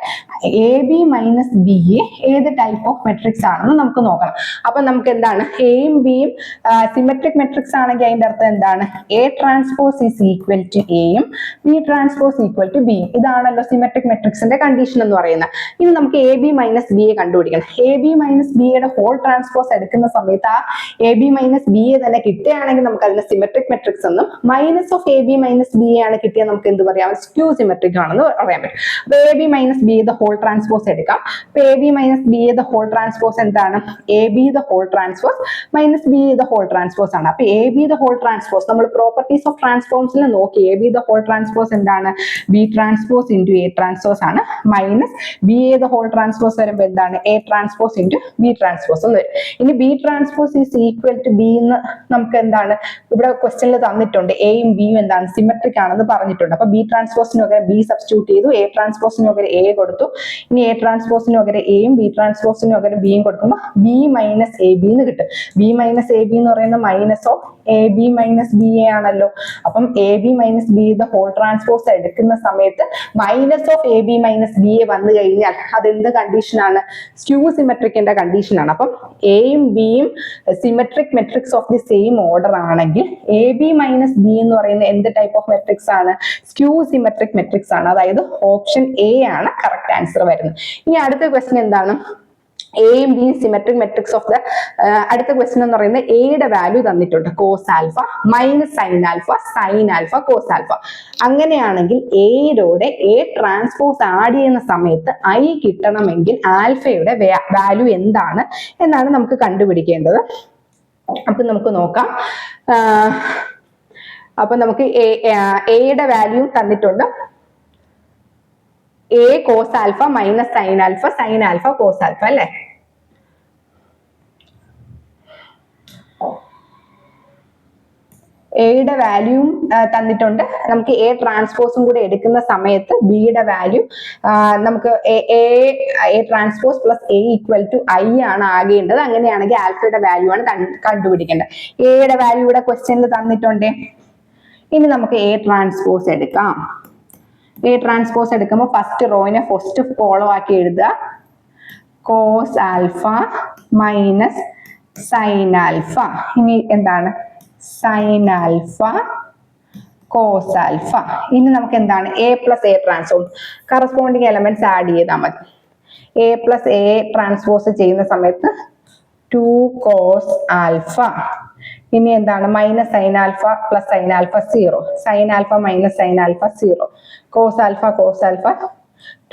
AB - BA ഏത് ടൈപ്പ് ഓഫ് മെട്രിക്സ് ആണെന്ന് നമുക്ക് നോക്കണം. അപ്പൊ നമുക്ക് എന്താണ്, എയും ബിയും സിമെട്രിക് മെട്രിക്സ് ആണെങ്കിൽ അതിന്റെ അർത്ഥം എന്താണ്, A transpose is equal to എയും B ട്രാൻസ്പോസ് ഈക്വൽ ടു ബിയും. ഇതാണല്ലോ സിമെട്രിക് മെട്രിക്സിന്റെ കണ്ടീഷൻ എന്ന് പറയുന്നത്. ഇനി നമുക്ക് AB - BA കണ്ടുപിടിക്കണം. AB - BA ഹോൾ ട്രാൻസ്പോസ് എടുക്കുന്ന സമയത്ത് ആ AB - BA തന്നെ കിട്ടുകയാണെങ്കിൽ നമുക്ക് അതിനെ സിമെട്രിക് മെട്രിക്സ് എന്നും, -AB - BA ആണ് കിട്ടിയാൽ നമുക്ക് എന്ത് പറയാം, സ്ക്യൂ സിമെട്രിക് ആണെന്ന് പറയാൻ പറ്റും. അപ്പൊ AB - BA ഹോൾ ട്രാൻസ്പോസ് എടുക്കാം. അപ്പൊ AB - BA ഹോൾ ട്രാൻസ്പോസ് എന്താണ്, AB whole transpose BA whole transpose ആണ്. അപ്പൊ AB ഹോൾ ട്രാൻസ്പോസ് നമ്മൾ പ്രോപ്പർട്ടീസ് ഓഫ് ട്രാൻസ്ഫോംസിൽ നോക്കി. AB ഹോൾ ട്രാൻസ്പോസ് എന്താണ്, B transpose into A transpose ആണ്. BA ഹോൾ ട്രാൻസ്പോസ് വരുമ്പോൾ എന്താണ്, A transpose into B transpose എന്ന് വരും. ഇനി B transpose is equal to B എന്ന് നമുക്ക് എന്താണ് ഇവിടെ ക്വസ്റ്റ്യനിൽ തന്നിട്ടുണ്ട്. എയും ബിയും എന്താണ്, സിമെട്രിക് ആണെന്ന് പറഞ്ഞിട്ടുണ്ട്. അപ്പൊ B ട്രാൻസ്പോസിന് പകരം B സബ്സ്റ്റിറ്റ്യൂട്ട് ചെയ്തു, A ട്രാൻസ്പോസിന് പകരം A കൊടുത്തു. ഇനി A ട്രാൻസ്പോസിന് പകരം Aയും B ട്രാൻസ്പോസിന് പകരം Bയും കൊടുക്കുമ്പോൾ B - AB എന്ന് കിട്ടും. B - AB എന്ന് പറയുന്നത് മൈനസ് ഓഫ് AB - BA ആണല്ലോ. അപ്പം AB - BA ഹോൾ ട്രാൻസ്പോസ് എടുക്കുന്ന സമയത്ത് മൈനസ് ഓഫ് AB - BA വന്നു കഴിഞ്ഞാൽ അതെന്ത് കണ്ടീഷനാണ്, സ്ക്യൂ സിമെട്രിക്കിന്റെ കണ്ടീഷനാണ്. അപ്പം എയും ബിയും symmetric matrix of the same order ആണെങ്കിൽ AB - B എന്ന് പറയുന്ന എന്ത് ടൈപ്പ് ഓഫ് മെട്രിക്സ് ആണ്, സ്ക്യൂ സിമെട്രിക് മെട്രിക്സ് ആണ്. അതായത് ഓപ്ഷൻ A ആണ് കറക്റ്റ് ആൻസർ വരുന്നത്. ഇനി അടുത്ത ക്വസ്റ്റ്യൻ എന്താണ്, എയും ബിയും സിമെട്രിക് മെട്രിക്സ് ഓഫ് ദ അടുത്ത ക്വസ്റ്റ്യൻ എന്ന് പറയുന്നത് എയുടെ വാല്യൂ തന്നിട്ടുണ്ട്, cos alpha -sine alpha sine alpha cos alpha. അങ്ങനെയാണെങ്കിൽ എയിലൂടെ A ട്രാൻസ്പോസ് ആഡ് ചെയ്യുന്ന സമയത്ത് I കിട്ടണമെങ്കിൽ ആൽഫയുടെ വാല്യൂ എന്താണ് എന്നാണ് നമുക്ക് കണ്ടുപിടിക്കേണ്ടത്. അപ്പൊ നമുക്ക് നോക്കാം. അപ്പൊ നമുക്ക് എയുടെ വാല്യൂ തന്നിട്ടുണ്ട്. A cos alpha minus sine alpha cos alpha അല്ലെ. എയുടെ വാല്യൂം തന്നിട്ടുണ്ട്. നമുക്ക് എ ട്രാൻസ്പോസും കൂടെ എടുക്കുന്ന സമയത്ത് ബിയുടെ വാല്യൂ നമുക്ക് A transpose plus A equal to I ആണ് ആകേണ്ടത്. അങ്ങനെയാണെങ്കിൽ ആൽഫയുടെ വാല്യൂ ആണ് കണ്ടുപിടിക്കേണ്ടത്. എയുടെ വാല്യൂ ഇവിടെ ക്വസ്റ്റ്യനിൽ തന്നിട്ടുണ്ട്. ഇനി നമുക്ക് എ ട്രാൻസ്പോസ് എടുക്കാം. എ ട്രാൻസ്പോസ് എടുക്കുമ്പോൾ ഫസ്റ്റ് റോയിനെ ഫസ്റ്റ് ഫോളോ ആക്കി എഴുതുക. Cos alpha minus sine alpha. ഇനി എന്താണ് സൈൻ ആൽഫ കോസ് ആൽഫ. ഇനി നമുക്ക് എന്താണ് A plus A transpose corresponding elements add ചെയ്താൽ മതി. എ പ്ലസ് എ ട്രാൻസ്പോസ് ചെയ്യുന്ന സമയത്ത് 2 കോസ് ആൽഫ. ഇനി എന്താണ് minus sine alpha plus sine alpha 0, sine alpha minus sine alpha 0, cos alpha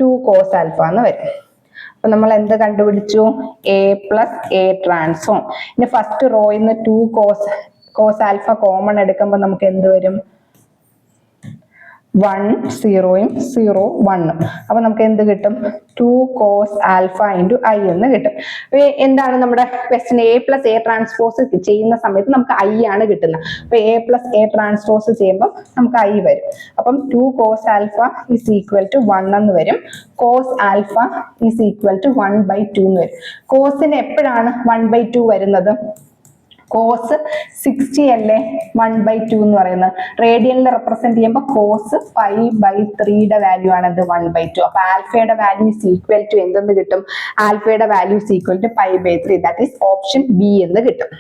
2 cos alpha എന്ന് വരും. അപ്പൊ നമ്മൾ എന്ത് കണ്ടുപിടിച്ചു? A plus A transform. ഇനി ഫസ്റ്റ് റോയിൽ നിന്ന് 2 കോസ് ആൽഫ കോമൺ എടുക്കുമ്പോൾ നമുക്ക് എന്ത് വരും? 1 0യും 0 1. അപ്പൊ നമുക്ക് എന്ത് കിട്ടും? 2 കോസ് ആൽഫ ഇൻറ്റു ഐ എന്ന് കിട്ടും. എന്താണ് നമ്മുടെ question? A plus A transpose ചെയ്യുന്ന സമയത്ത് നമുക്ക് ഐ ആണ് കിട്ടുന്നത്. അപ്പൊ എ പ്ലസ് എ ട്രാൻസ്പോസ് ചെയ്യുമ്പോൾ നമുക്ക് ഐ വരും. അപ്പം 2 cos alpha is equal to 1 എന്ന് വരും. Cos alpha is equal to 1/2 എന്ന് വരും. കോസിന് എപ്പോഴാണ് 1/2 വരുന്നത്? കോസ് 60 അല്ലേ 1/2 എന്ന് പറയുന്നത്. റേഡിയനിൽ റെപ്രസെന്റ് ചെയ്യുമ്പോൾ കോസ് 5/3 വാല്യൂ ആണ് ഇത് 1/2. അപ്പൊ ആൽഫയുടെ വാല്യൂ ഈസ് ഈക്വൽ ടു എന്തെന്ന് കിട്ടും? ആൽഫയുടെ value is equal to 5/3. That is option B എന്ന് കിട്ടും.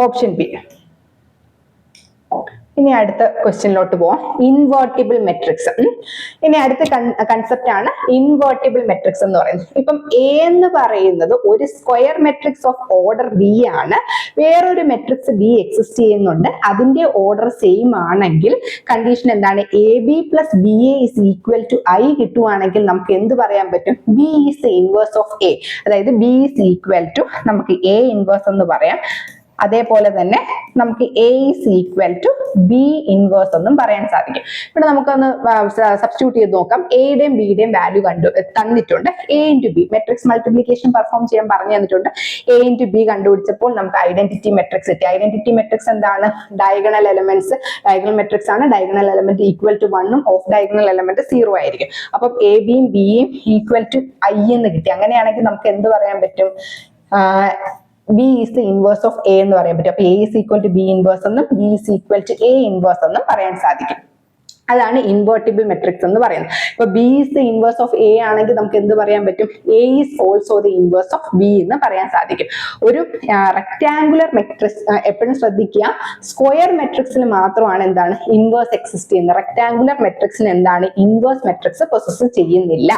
Option B. ഇനി അടുത്ത ക്വസ്റ്റ്യനിലോട്ട് പോവാം. Invertible matrix. ഇനി അടുത്ത കൺസെപ്റ്റ് ആണ് ഇൻവേർട്ടിബിൾ മെട്രിക്സ് എന്ന് പറയുന്നത്. ഇപ്പം എ എന്ന് പറയുന്നത് ഒരു square matrix of order B ആണ്. വേറൊരു മെട്രിക്സ് ബി എക്സിസ്റ്റ് ചെയ്യുന്നുണ്ട്, അതിന്റെ ഓർഡർ സെയിം ആണെങ്കിൽ കണ്ടീഷൻ എന്താണ്? A B plus B A is equal to I കിട്ടുവാണെങ്കിൽ നമുക്ക് എന്ത് പറയാൻ പറ്റും? B is the inverse of A. അതായത് ബി ഈസ് ഈക്വൽ ടു നമുക്ക് എ ഇൻവേഴ്സ് എന്ന് പറയാം. അതേപോലെ തന്നെ നമുക്ക് A is equal to B inverse എന്നും പറയാൻ സാധിക്കും. ഇവിടെ നമുക്കൊന്ന് സബ്സ്റ്റിറ്റ്യൂട്ട് ചെയ്ത് നോക്കാം. എയുടെയും ബിയുടെയും വാല്യൂ തന്നിട്ടുണ്ട്. A into B matrix multiplication perform ചെയ്യാൻ പറഞ്ഞു തന്നിട്ടുണ്ട്. എ ഇൻറ്റു ബി കണ്ടുപിടിച്ചപ്പോൾ നമുക്ക് ഐഡന്റിറ്റി മെട്രിക്സ് കിട്ടി. ഐഡന്റിറ്റി മെട്രിക്സ് എന്താണ്? Diagonal elements. ഡയഗണൽ മെട്രിക്സ് ആണ്. ഡയഗണൽ എലമെന്റ് ഈക്വൽ ടു 1ഉം ഓഫ് ഡയഗണൽ എലമെന്റ് 0 ആയിരിക്കും. അപ്പം എ ബിയും ബിയും ഈക്വൽ ടു ഐ എന്ന് കിട്ടി. അങ്ങനെയാണെങ്കിൽ നമുക്ക് എന്ത് പറയാൻ പറ്റും? B is the inverse of A എന്ന് പറയാൻ പറ്റും. അപ്പൊ A is equal to B inverse എന്നും B is equal to A inverse എന്നും പറയാൻ സാധിക്കും. അതാണ് ഇൻവേർട്ടിബിൾ മെട്രിക്സ് എന്ന് പറയുന്നത്. ഇപ്പൊ B is the inverse of A ആണെങ്കിൽ നമുക്ക് എന്ത് പറയാൻ പറ്റും? A is also the inverse of B എന്ന് പറയാൻ സാധിക്കും. ഒരു റെക്ടാങ്കുലർ മെട്രിക്സ് എപ്പോഴും ശ്രദ്ധിക്കുക, സ്ക്വയർ മെട്രിക്സിൽ മാത്രമാണ് എന്താണ് ഇൻവേഴ്സ് എക്സിസ്റ്റ് ചെയ്യുന്നത്. റെക്ടാങ്കുലർ മെട്രിക്സിന് എന്താണ് ഇൻവേഴ്സ് മെട്രിക്സ് പൊസസ് ചെയ്യുന്നില്ല.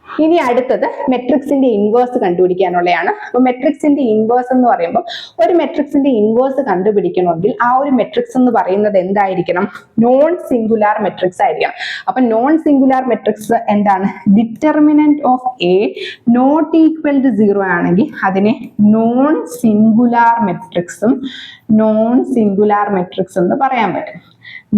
ഇനി അടുത്തത് മെട്രിക്സിന്റെ ഇൻവേഴ്സ് കണ്ടുപിടിക്കാനുള്ളതാണ്. അപ്പൊ മെട്രിക്സിന്റെ ഇൻവേഴ്സ് എന്ന് പറയുമ്പോൾ ഒരു മെട്രിക്സിന്റെ ഇൻവേഴ്സ് കണ്ടുപിടിക്കണമെങ്കിൽ ആ ഒരു മെട്രിക്സ് എന്ന് പറയുന്നത് എന്തായിരിക്കണം? നോൺ സിംഗുലാർ മെട്രിക്സ് ആയിരിക്കണം. അപ്പൊ നോൺ സിംഗുലാർ മെട്രിക്സ് എന്താണ്? Determinant of A not equal to 0 ആണെങ്കിൽ അതിനെ നോൺ സിംഗുലാർ മെട്രിക്സും എന്ന് പറയാൻ പറ്റും.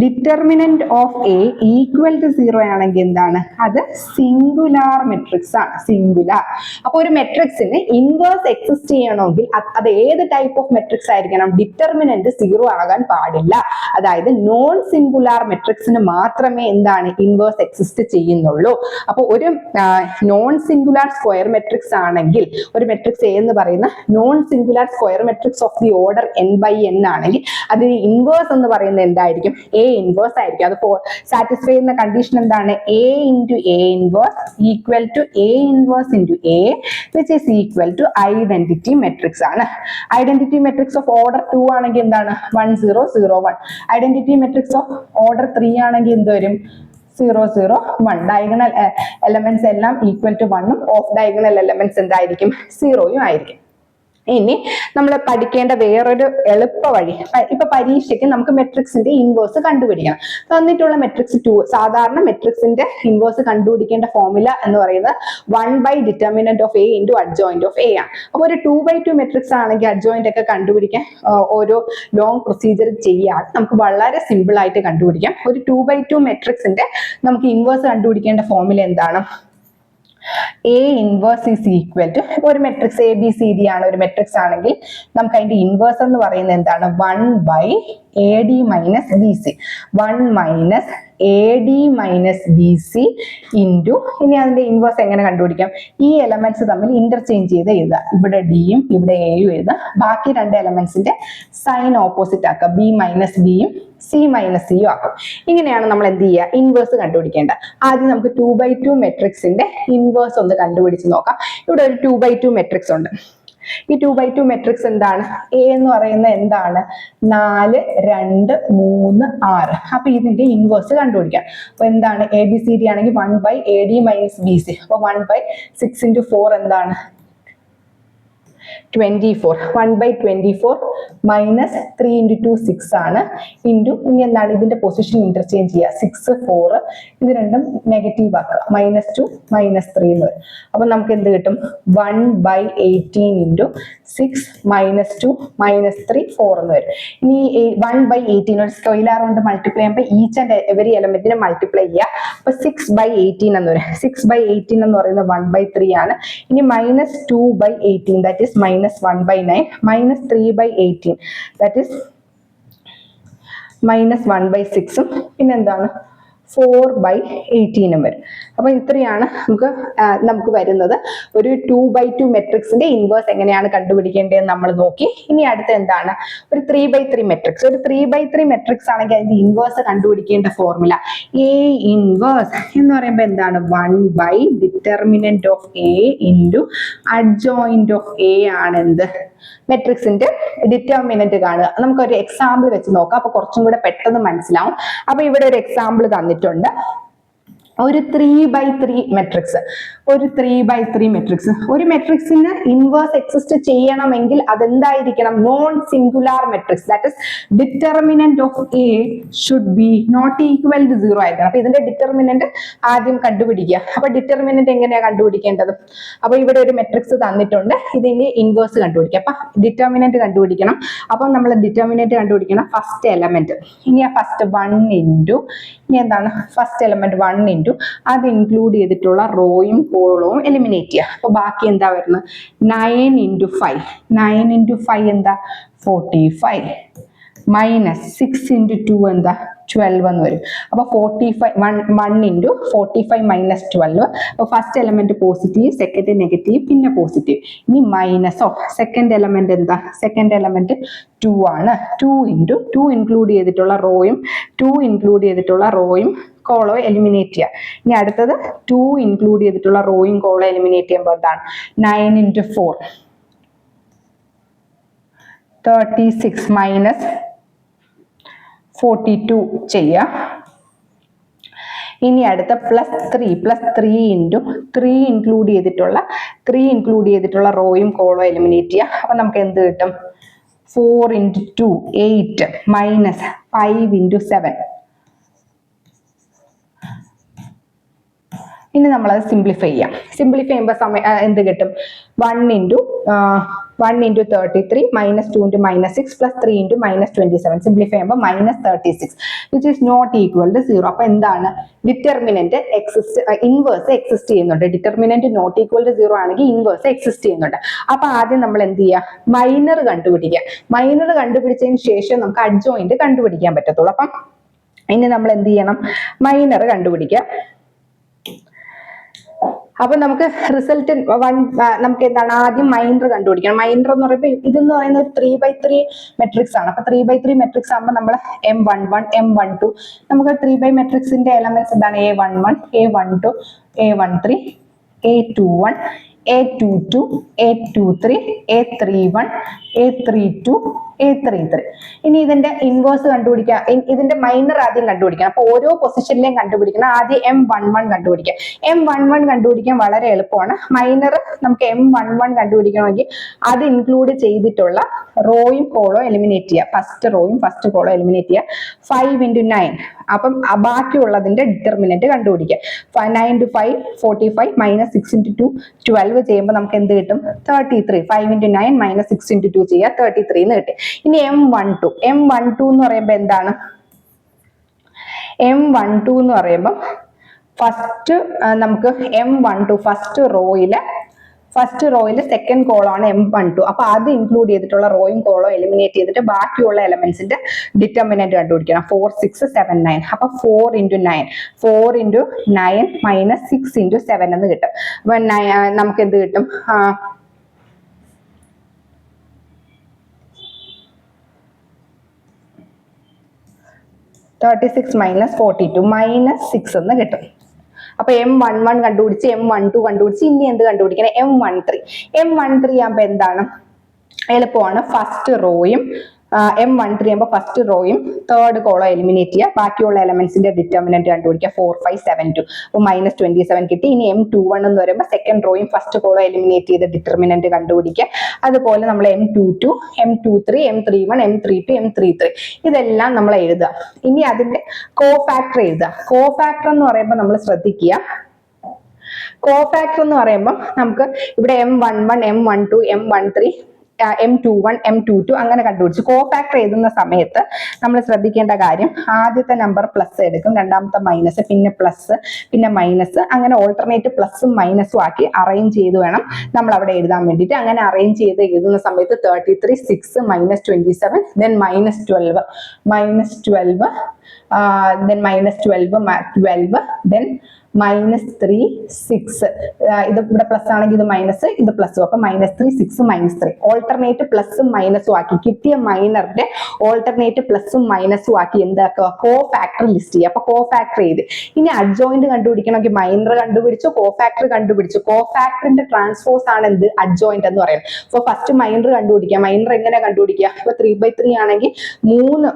Determinant of A equal to 0 ആണെങ്കിൽ എന്താണ്? അത് സിംഗുലാർ മെട്രിക്സ് ആണ്. സിംഗുലാർ. അപ്പൊ ഒരു മെട്രിക്സിന് ഇൻവേഴ്സ് എക്സിസ്റ്റ് ചെയ്യണമെങ്കിൽ അത് ഏത് ടൈപ്പ് ഓഫ് മെട്രിക്സ് ആയിരിക്കണം? ഡിറ്റർമിനന്റ് 0 ആകാൻ പാടില്ല. അതായത് നോൺ സിംഗുലാർ മെട്രിക്സിന് മാത്രമേ എന്താണ് ഇൻവേഴ്സ് എക്സിസ്റ്റ് ചെയ്യുന്നുള്ളൂ. അപ്പൊ ഒരു നോൺ സിംഗുലാർ സ്ക്വയർ മെട്രിക്സ് ആണെങ്കിൽ, ഒരു മെട്രിക്സ് എ എന്ന് പറയുന്ന non singular square matrix of the order n/n ആണെങ്കിൽ അതിന് ഇൻവേഴ്സ് എന്ന് പറയുന്നത് എന്തായിരിക്കും? എ ഇൻവേഴ്സ് ആയിരിക്കും. അത് സാറ്റിസ്ഫൈ ചെയ്യുന്ന കണ്ടീഷൻ എന്താണ്? A into A inverse equal to A inverse into A which is equal to identity matrix ആണ്. ഐഡന്റിറ്റി മെട്രിക്സ് ഓഫ് ഓർഡർ 2 ആണെങ്കിൽ എന്താണ്? 1 0 0 1. ഐഡന്റിറ്റി മെട്രിക്സ് ഓഫ് ഓർഡർ 3 ആണെങ്കിൽ എന്ത് വരും? 0 0 1. ഡയഗണൽ എലമെന്റ്സ് എല്ലാം ഈക്വൽ ടു 1ഉം ഓഫ് ഡയഗണൽ എലമെന്റ്സ് എന്തായിരിക്കും? 0യും ആയിരിക്കും. ഇനി നമ്മൾ പഠിക്കേണ്ട വേറൊരു എളുപ്പ വഴി, ഇപ്പൊ പരീക്ഷയ്ക്ക് നമുക്ക് മെട്രിക്സിന്റെ ഇൻവേഴ്സ് കണ്ടുപിടിക്കണം. തന്നിട്ടുള്ള മെട്രിക്സ് 2, സാധാരണ മെട്രിക്സിന്റെ ഇൻവേഴ്സ് കണ്ടുപിടിക്കേണ്ട ഫോർമുല എന്ന് പറയുന്നത് 1/determinant of A into adjoint of A ആണ്. അപ്പൊ ഒരു 2/2 മെട്രിക്സ് ആണെങ്കിൽ അഡ്ജോയിന്റ് ഒക്കെ കണ്ടുപിടിക്കാൻ ഓരോ ലോങ് പ്രൊസീജിയർ ചെയ്യാതെ നമുക്ക് വളരെ സിമ്പിൾ ആയിട്ട് കണ്ടുപിടിക്കാം. ഒരു 2/2 മെട്രിക്സിന്റെ നമുക്ക് ഇൻവേഴ്സ് കണ്ടുപിടിക്കേണ്ട ഫോർമുല എന്താണ്? A inverse is equal to, ഒരു മെട്രിക്സ് ABCD ആണ് ഒരു മെട്രിക്സ് ആണെങ്കിൽ നമുക്ക് അതിന്റെ ഇൻവേഴ്സ് എന്ന് പറയുന്നത് എന്താണ്? 1/AD minus BC. 1 minus AD minus BC into, ഇനി അതിന്റെ ഇൻവേഴ്സ് എങ്ങനെ കണ്ടുപിടിക്കാം? ഈ എലമെന്റ്സ് തമ്മിൽ ഇന്റർചേഞ്ച് ചെയ്ത് എഴുതുക. ഇവിടെ ഡിയും ഇവിടെ എയും എഴുതുക. ബാക്കി രണ്ട് എലമെന്റ്സിന്റെ സൈൻ ഓപ്പോസിറ്റ് ആക്കുക. B minus Bയും C minus Cയും ആക്കും. ഇങ്ങനെയാണ് നമ്മൾ എന്ത് ചെയ്യുക? ഇൻവേഴ്സ് കണ്ടുപിടിക്കേണ്ടത്. ആദ്യം നമുക്ക് 2/2 മെട്രിക്സിന്റെ ഇൻവേഴ്സ് ഒന്ന് കണ്ടുപിടിച്ച് നോക്കാം. ഇവിടെ ഒരു 2/2 മെട്രിക്സ് ഉണ്ട്. ഈ 2/2 മെട്രിക്സ് എന്താണ്? എ എന്ന് പറയുന്നത് എന്താണ്? 4, 2, 3, 6. അപ്പൊ ഇതിന്റെ ഇൻവേഴ്സ് കണ്ടുപിടിക്കാം. അപ്പൊ എന്താണ്? ABCD ആണെങ്കിൽ 1/AD minus BC. അപ്പൊ 1/6 into 4 എന്താണ്? 24. 1/24 minus 3 into 2 6 ആണ്. ഇൻറ്റു ഇനി എന്താണ്? ഇതിന്റെ പൊസിഷൻ ഇന്റർചേഞ്ച് ചെയ്യുക. 6, 4 ഇത് രണ്ടും നെഗറ്റീവ് ആക്കുക. -2 -3 എന്ന് വരും. അപ്പൊ നമുക്ക് എന്ത് കിട്ടും? 1/18 into 6 -2 -3 4 എന്ന് വരും. ഇനി 1/18 ഒരു സ്കെയിലാർ കൊണ്ട് മൾട്ടിപ്ലൈ ചെയ്യുമ്പോൾ ഈച്ച് ആൻഡ് എവരി എലമെന്റിനെ മൾട്ടിപ്ലൈ ചെയ്യുക. അപ്പൊ 6/18 എന്ന് വരും. 6/18 എന്ന് പറയുന്നത് 1/3 ആണ്. ഇനി -2/18 that is -1/9 -3/18 that is -1/6 പിന്നെ എന്താണ്? 4/18 വരും. അപ്പൊ ഇത്രയാണ് നമുക്ക് വരുന്നത്. ഒരു 2/2 മെട്രിക്സിന്റെ ഇൻവേഴ്സ് എങ്ങനെയാണ് കണ്ടുപിടിക്കേണ്ടതെന്ന് നമ്മൾ നോക്കി. ഇനി അടുത്ത എന്താണ്? ഒരു 3/3 മെട്രിക്സ്. ഒരു 3/3 മെട്രിക്സ് ആണെങ്കിൽ അതിന്റെ ഇൻവേഴ്സ് കണ്ടുപിടിക്കേണ്ട ഫോർമുല A ഇൻവേഴ്സ് എന്ന് പറയുമ്പോൾ എന്താണ്? 1/determinant of A into adjoint of A ആണ് എന്ത്? മെട്രിക്സിന്റെ ഡിറ്റർമിനന്റ് കാണുക. നമുക്കൊരു എക്സാമ്പിൾ വെച്ച് നോക്കാം. അപ്പൊ കുറച്ചും കൂടെ പെട്ടെന്ന് മനസ്സിലാവും. അപ്പൊ ഇവിടെ ഒരു എക്സാമ്പിൾ തന്നിട്ടുണ്ട്. ഒരു 3/3 മെട്രിക്സ്. ഒരു 3/3 മെട്രിക്സ്. ഒരു മെട്രിക്സിന് ഇൻവേഴ്സ് എക്സിസ്റ്റ് ചെയ്യണമെങ്കിൽ അതെന്തായിരിക്കണം? Non singular matrix. That is determinant of A should be not equal to 0 ആയിരിക്കണം. അപ്പൊ ഇതിന്റെ ഡിറ്റർമിനന്റ് ആദ്യം കണ്ടുപിടിക്കുക. അപ്പൊ ഡിറ്റർമിനന്റ് എങ്ങനെയാ കണ്ടുപിടിക്കേണ്ടത്? അപ്പൊ ഇവിടെ ഒരു മെട്രിക്സ് തന്നിട്ടുണ്ട്. ഇതിന്റെ ഇൻവേഴ്സ് കണ്ടുപിടിക്കുക. അപ്പൊ ഡിറ്റർമിനന്റ് കണ്ടുപിടിക്കണം. അപ്പൊ നമ്മൾ ഡിറ്റർമിനന്റ് കണ്ടുപിടിക്കണം ഫസ്റ്റ് എലമെന്റ്. ഇനി ആ ഫസ്റ്റ് 1 ഇൻറ്റു ഇനി എന്താണ്? ഫസ്റ്റ് എലമെന്റ് 1 ഇൻറ്റു അത് ഇൻക്ലൂഡ് ചെയ്തിട്ടുള്ള റോയും കോളവും എലിമിനേറ്റ് ചെയ്യുക. അപ്പൊ ബാക്കി എന്താ വരുന്നത്? 9 into 5. 9 into 5 എന്താ? 45 minus 6 into 2 എന്താ? 12 എന്ന് വരും. അപ്പൊ 1 into 45 minus 12. അപ്പൊ first element positive, second negative, പിന്നെ പോസിറ്റീവ്. ഇനി മൈനസ് ഓഫ് സെക്കൻഡ് എലമെന്റ് എന്താ? സെക്കൻഡ് എലമെന്റ് 2 ആണ്. 2 into 2 ഇൻക്ലൂഡ് ചെയ്തിട്ടുള്ള റോയും കോളോ എലിമിനേറ്റ് ചെയ്യുക. ഇനി അടുത്തത് 2 ഇൻക്ലൂഡ് ചെയ്തിട്ടുള്ള റോയും കോളോ എലിമിനേറ്റ് ചെയ്യുമ്പോൾ എന്താണ്? 9 into 4 36 minus 42 ചെയ്യുക. ഇനി അടുത്ത +3 ഇൻറ്റു 3 ഇൻക്ലൂഡ് ചെയ്തിട്ടുള്ള റോയും കോളോ എലിമിനേറ്റ് ചെയ്യുക. അപ്പൊ നമുക്ക് എന്ത് കിട്ടും? 4 into 2 8 minus 5 into 7. ഇനി നമ്മളത് സിംപ്ലിഫൈ ചെയ്യാം. സിംപ്ലിഫൈ ചെയ്യുമ്പോൾ എന്ത് കിട്ടും? 1 into 33 minus 2 into -6 plus 3 into -27. Simplify ചെയ്യുമ്പോൾ -36 which is not equal to 0. അപ്പൊ എന്താണ്? ഡിറ്റർമിനന്റ് ഇൻവേഴ്സ് എക്സിസ്റ്റ് ചെയ്യുന്നുണ്ട്. ഡിറ്റർമിനന്റ് നോട്ട് ഈക്വൽ ടു 0 ആണെങ്കിൽ ഇൻവേഴ്സ് എക്സിസ്റ്റ് ചെയ്യുന്നുണ്ട്. അപ്പൊ ആദ്യം നമ്മൾ എന്ത് ചെയ്യുക? മൈനർ കണ്ടുപിടിക്കുക. മൈനർ കണ്ടുപിടിച്ചതിന് ശേഷം നമുക്ക് അഡ്ജോയിന്റ് കണ്ടുപിടിക്കാൻ പറ്റത്തുള്ളൂ. അപ്പം ഇനി നമ്മൾ എന്ത് ചെയ്യണം? മൈനർ കണ്ടുപിടിക്കുക. അപ്പൊ നമുക്ക് റിസൾട്ട് നമുക്ക് എന്താണ്? ആദ്യം മൈനർ കണ്ടുപിടിക്കണം. മൈനർ എന്ന് പറയുമ്പോൾ ഇതെന്ന് പറയുന്നത് ഒരു 3/3 മെട്രിക്സ് ആണ്. അപ്പൊ 3/3 മെട്രിക്സ് ആകുമ്പോൾ നമ്മൾ M11 M12 നമുക്ക് 3/3 മെട്രിക്സിന്റെ എലമെന്റ്സ് എന്താണ്? A11 A12 A13 A21 A22 A23 A31 A32 A33. ഇനി ഇതിന്റെ ഇൻവേഴ്സ് കണ്ടുപിടിക്കാം. ഇതിന്റെ മൈനർ ആദ്യം കണ്ടുപിടിക്കണം. അപ്പൊ ഓരോ പൊസിഷനിലെയും കണ്ടുപിടിക്കണം. ആദ്യം M11 കണ്ടുപിടിക്കാം. M11 കണ്ടുപിടിക്കാൻ വളരെ എളുപ്പമാണ്. മൈനർ നമുക്ക് M11 കണ്ടുപിടിക്കണമെങ്കിൽ അത് ഇൻക്ലൂഡ് ചെയ്തിട്ടുള്ള റോയും കോളോ എലിമിനേറ്റ് ചെയ്യുക. ഫസ്റ്റ് റോയും ഫസ്റ്റ് കോളോ എലിമിനേറ്റ് ചെയ്യുക. 5 into 9. അപ്പം ബാക്കിയുള്ളതിന്റെ ഡിറ്റർമിനന്റ് കണ്ടുപിടിക്കുക. 9 into 5 45 minus 6 into 2 12 ചെയ്യുമ്പോൾ നമുക്ക് എന്ത് കിട്ടും? 33. 5 into 9 minus 6 into 2 ചെയ്യുക, 33 എന്ന് കിട്ടി. ഇനി M12 എന്ന് പറയുമ്പോൾ എന്താണ്? M12 എന്ന് പറയുമ്പോൾ ഫസ്റ്റ് നമുക്ക് M12 ഫസ്റ്റ് റോയില് സെക്കൻഡ് കോളാണ് M12. അപ്പൊ അത് ഇൻക്ലൂഡ് ചെയ്തിട്ടുള്ള റോയും കോളോ എലിമിനേറ്റ് ചെയ്തിട്ട് ബാക്കിയുള്ള എലമെന്റ്സിന്റെ ഡിറ്റർമിനന്റ് കണ്ടുപിടിക്കണം. 4 6 7 9. അപ്പൊ 4 into 9 minus 6 into 7 എന്ന് കിട്ടും. അപ്പൊ നമുക്ക് എന്ത് കിട്ടും? 36 minus 42 minus 6 എന്ന് കിട്ടും. അപ്പൊ M11 കണ്ടുപിടിച്ച്, M12 കണ്ടുപിടിച്ച്, ഇനി എന്ത് കണ്ടുപിടിക്കണം? M13 ആകുമ്പോ എന്താണ്? എളുപ്പമാണ്. ഫസ്റ്റ് റോയും M13 ആകുമ്പോൾ ഫസ്റ്റ് റോയും തേർഡ് കോളോ എലിമിനേറ്റ് ചെയ്യുക. ബാക്കിയുള്ള എലമെന്റ്സിന്റെ ഡിറ്റർമിനന്റ് കണ്ടുപിടിക്കുക. 4 5 7 2. അപ്പൊ -27 കിട്ടി. ഇനി M21 എന്ന് പറയുമ്പോൾ സെക്കൻഡ് റോയും ഫസ്റ്റ് കോളോ എലിമിനേറ്റ് ചെയ്ത് ഡിറ്റർമിനന്റ് കണ്ടുപിടിക്കുക. അതുപോലെ നമ്മൾ M22 M23 M31 M32 M33 ഇതെല്ലാം നമ്മൾ എഴുതുക. ഇനി അതിന്റെ കോഫാക്ടർ എഴുതുക. കോഫാക്ടർ എന്ന് പറയുമ്പോൾ നമ്മൾ ശ്രദ്ധിക്കുക. കോഫാക്ടർ എന്ന് പറയുമ്പോൾ നമുക്ക് ഇവിടെ M11 M12 M13 M21 M22 അങ്ങനെ കണ്ടുപിടിച്ചു. കോഫാക്ടർ എഴുതുന്ന സമയത്ത് നമ്മൾ ശ്രദ്ധിക്കേണ്ട കാര്യം, ആദ്യത്തെ നമ്പർ പ്ലസ് എടുക്കും, രണ്ടാമത്തെ മൈനസ്, പിന്നെ പ്ലസ്, പിന്നെ മൈനസ്, അങ്ങനെ ഓൾട്ടർനേറ്റ് പ്ലസും മൈനസും ആക്കി അറേഞ്ച് ചെയ്ത് വേണം നമ്മൾ അവിടെ എഴുതാൻ വേണ്ടിയിട്ട്. അങ്ങനെ അറേഞ്ച് ചെയ്ത് എഴുതുന്ന സമയത്ത് 33 6 -27 then -12 then -12 then -3 6. ഇത് ഇവിടെ പ്ലസ് ആണെങ്കിൽ ഇത് മൈനസ്, ഇത് പ്ലസ്. അപ്പൊ -3 6 -3 ഓൾട്ടർനേറ്റ് പ്ലസും മൈനസും ആക്കി, കിട്ടിയ മൈനറിന്റെ ഓൾട്ടർനേറ്റ് പ്ലസും മൈനസും ആക്കി എന്താക്കുക? കോഫാക്ടർ ലിസ്റ്റ് ചെയ്യുക. അപ്പൊ കോഫാക്ടർ ചെയ്ത് ഇനി അഡ്ജോയിന്റ് കണ്ടുപിടിക്കണമെങ്കിൽ മൈനർ കണ്ടുപിടിച്ചു, കോഫാക്ടർ കണ്ടുപിടിച്ചു. കോഫാക്ടറിന്റെ ട്രാൻസ്പോസ് ആണ് എന്ത്? അഡ്ജോയിന്റ് എന്ന് പറയുന്നത്. അപ്പൊ ഫസ്റ്റ് മൈനർ കണ്ടുപിടിക്കുക. മൈനർ എങ്ങനെ കണ്ടുപിടിക്കുക? ഇപ്പൊ 3/3 ആണെങ്കിൽ 3,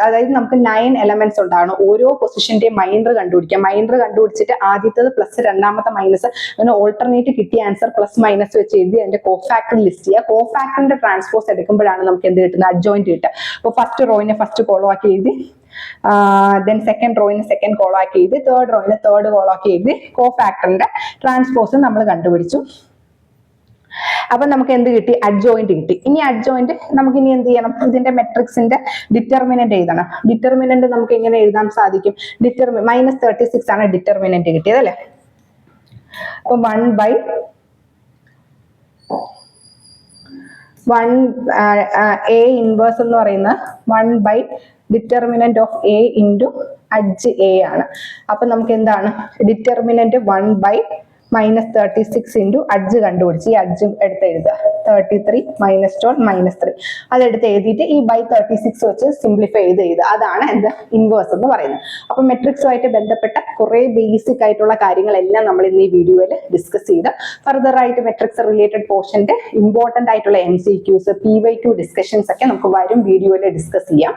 അതായത് നമുക്ക് 9 എലമെന്റ്സ് ഉണ്ടാകണം. ഓരോ പൊസിഷന്റെയും മൈനർ കണ്ടുപിടിക്കുക. മൈനർ കണ്ടുപിടിച്ചിട്ട് ആദ്യത്തത് പ്ലസ്, രണ്ടാമത്തെ മൈനസ്, അങ്ങനെ ഓൾട്ടർനേറ്റ് കിട്ടിയ ആൻസർ പ്ലസ് മൈനസ് വെച്ച് എഴുതി അതിന്റെ കോഫാക്ടർ ലിസ്റ്റ് ചെയ്യുക. കോഫാക്ടറിന്റെ ട്രാൻസ്പോസ് എടുക്കുമ്പോഴാണ് നമുക്ക് എന്ത് കിട്ടുന്നത്? അഡ്ജോയിന്റ് കിട്ടുക. അപ്പൊ ഫസ്റ്റ് റോയിനെ ഫസ്റ്റ് കോളോ ആക്കി എഴുതി, then സെക്കൻഡ് റോയിന് സെക്കൻഡ് കോളോ ആക്കി എഴുതി, തേർഡ് റോയിന് തേർഡ് കോളോ ആക്കി എഴുതി. കോഫാക്ടറിന്റെ ട്രാൻസ്പോസ് നമ്മൾ കണ്ടുപിടിച്ചു. അപ്പൊ നമുക്ക് എന്ത് കിട്ടി? അഡ്ജോയിന്റ് കിട്ടി. ഇനി അഡ്ജോയിന്റ് നമുക്ക് ഇനി എന്ത് ചെയ്യണം? ഇതിന്റെ മെട്രിക്സിന്റെ ഡിറ്റർമിനന്റ് എഴുതണം. ഡിറ്റർമിനന്റ് നമുക്ക് എങ്ങനെ എഴുതാൻ സാധിക്കും? -36 ആണ് ഡിറ്റർമിനന്റ് കിട്ടിയത് അല്ലെ? അപ്പൊ 1 A ഇൻവേഴ്സ് എന്ന് പറയുന്നത് 1 determinant of A into adj A ആണ്. അപ്പൊ നമുക്ക് എന്താണ്? ഡിറ്റർമിനന്റ് 1 -36 ഇൻറ്റു അഡ്ജ് കണ്ടുപിടിച്ച് ഈ അഡ്ജ് എടുത്ത് എഴുതുക. 33 -12 -3 അതെടുത്ത് എഴുതിയിട്ട് ഈ 36 വെച്ച് സിംപ്ലിഫൈ ചെയ്ത് എഴുതുക. അതാണ് എന്ത്? ഇൻവേഴ്സ് എന്ന് പറയുന്നത്. അപ്പൊ മെട്രിക്സുമായിട്ട് ബന്ധപ്പെട്ട കുറെ ബേസിക് ആയിട്ടുള്ള കാര്യങ്ങളെല്ലാം നമ്മൾ ഇന്ന് ഈ വീഡിയോയിൽ ഡിസ്കസ് ചെയ്ത് ഫർദർ ആയിട്ട് മെട്രിക്സ് റിലേറ്റഡ് പോർഷന്റെ ഇമ്പോർട്ടന്റ് ആയിട്ടുള്ള MCQs PY2 ഡിസ്കഷൻസ് ഒക്കെ നമുക്ക് വരും വീഡിയോയിൽ ഡിസ്കസ് ചെയ്യാം.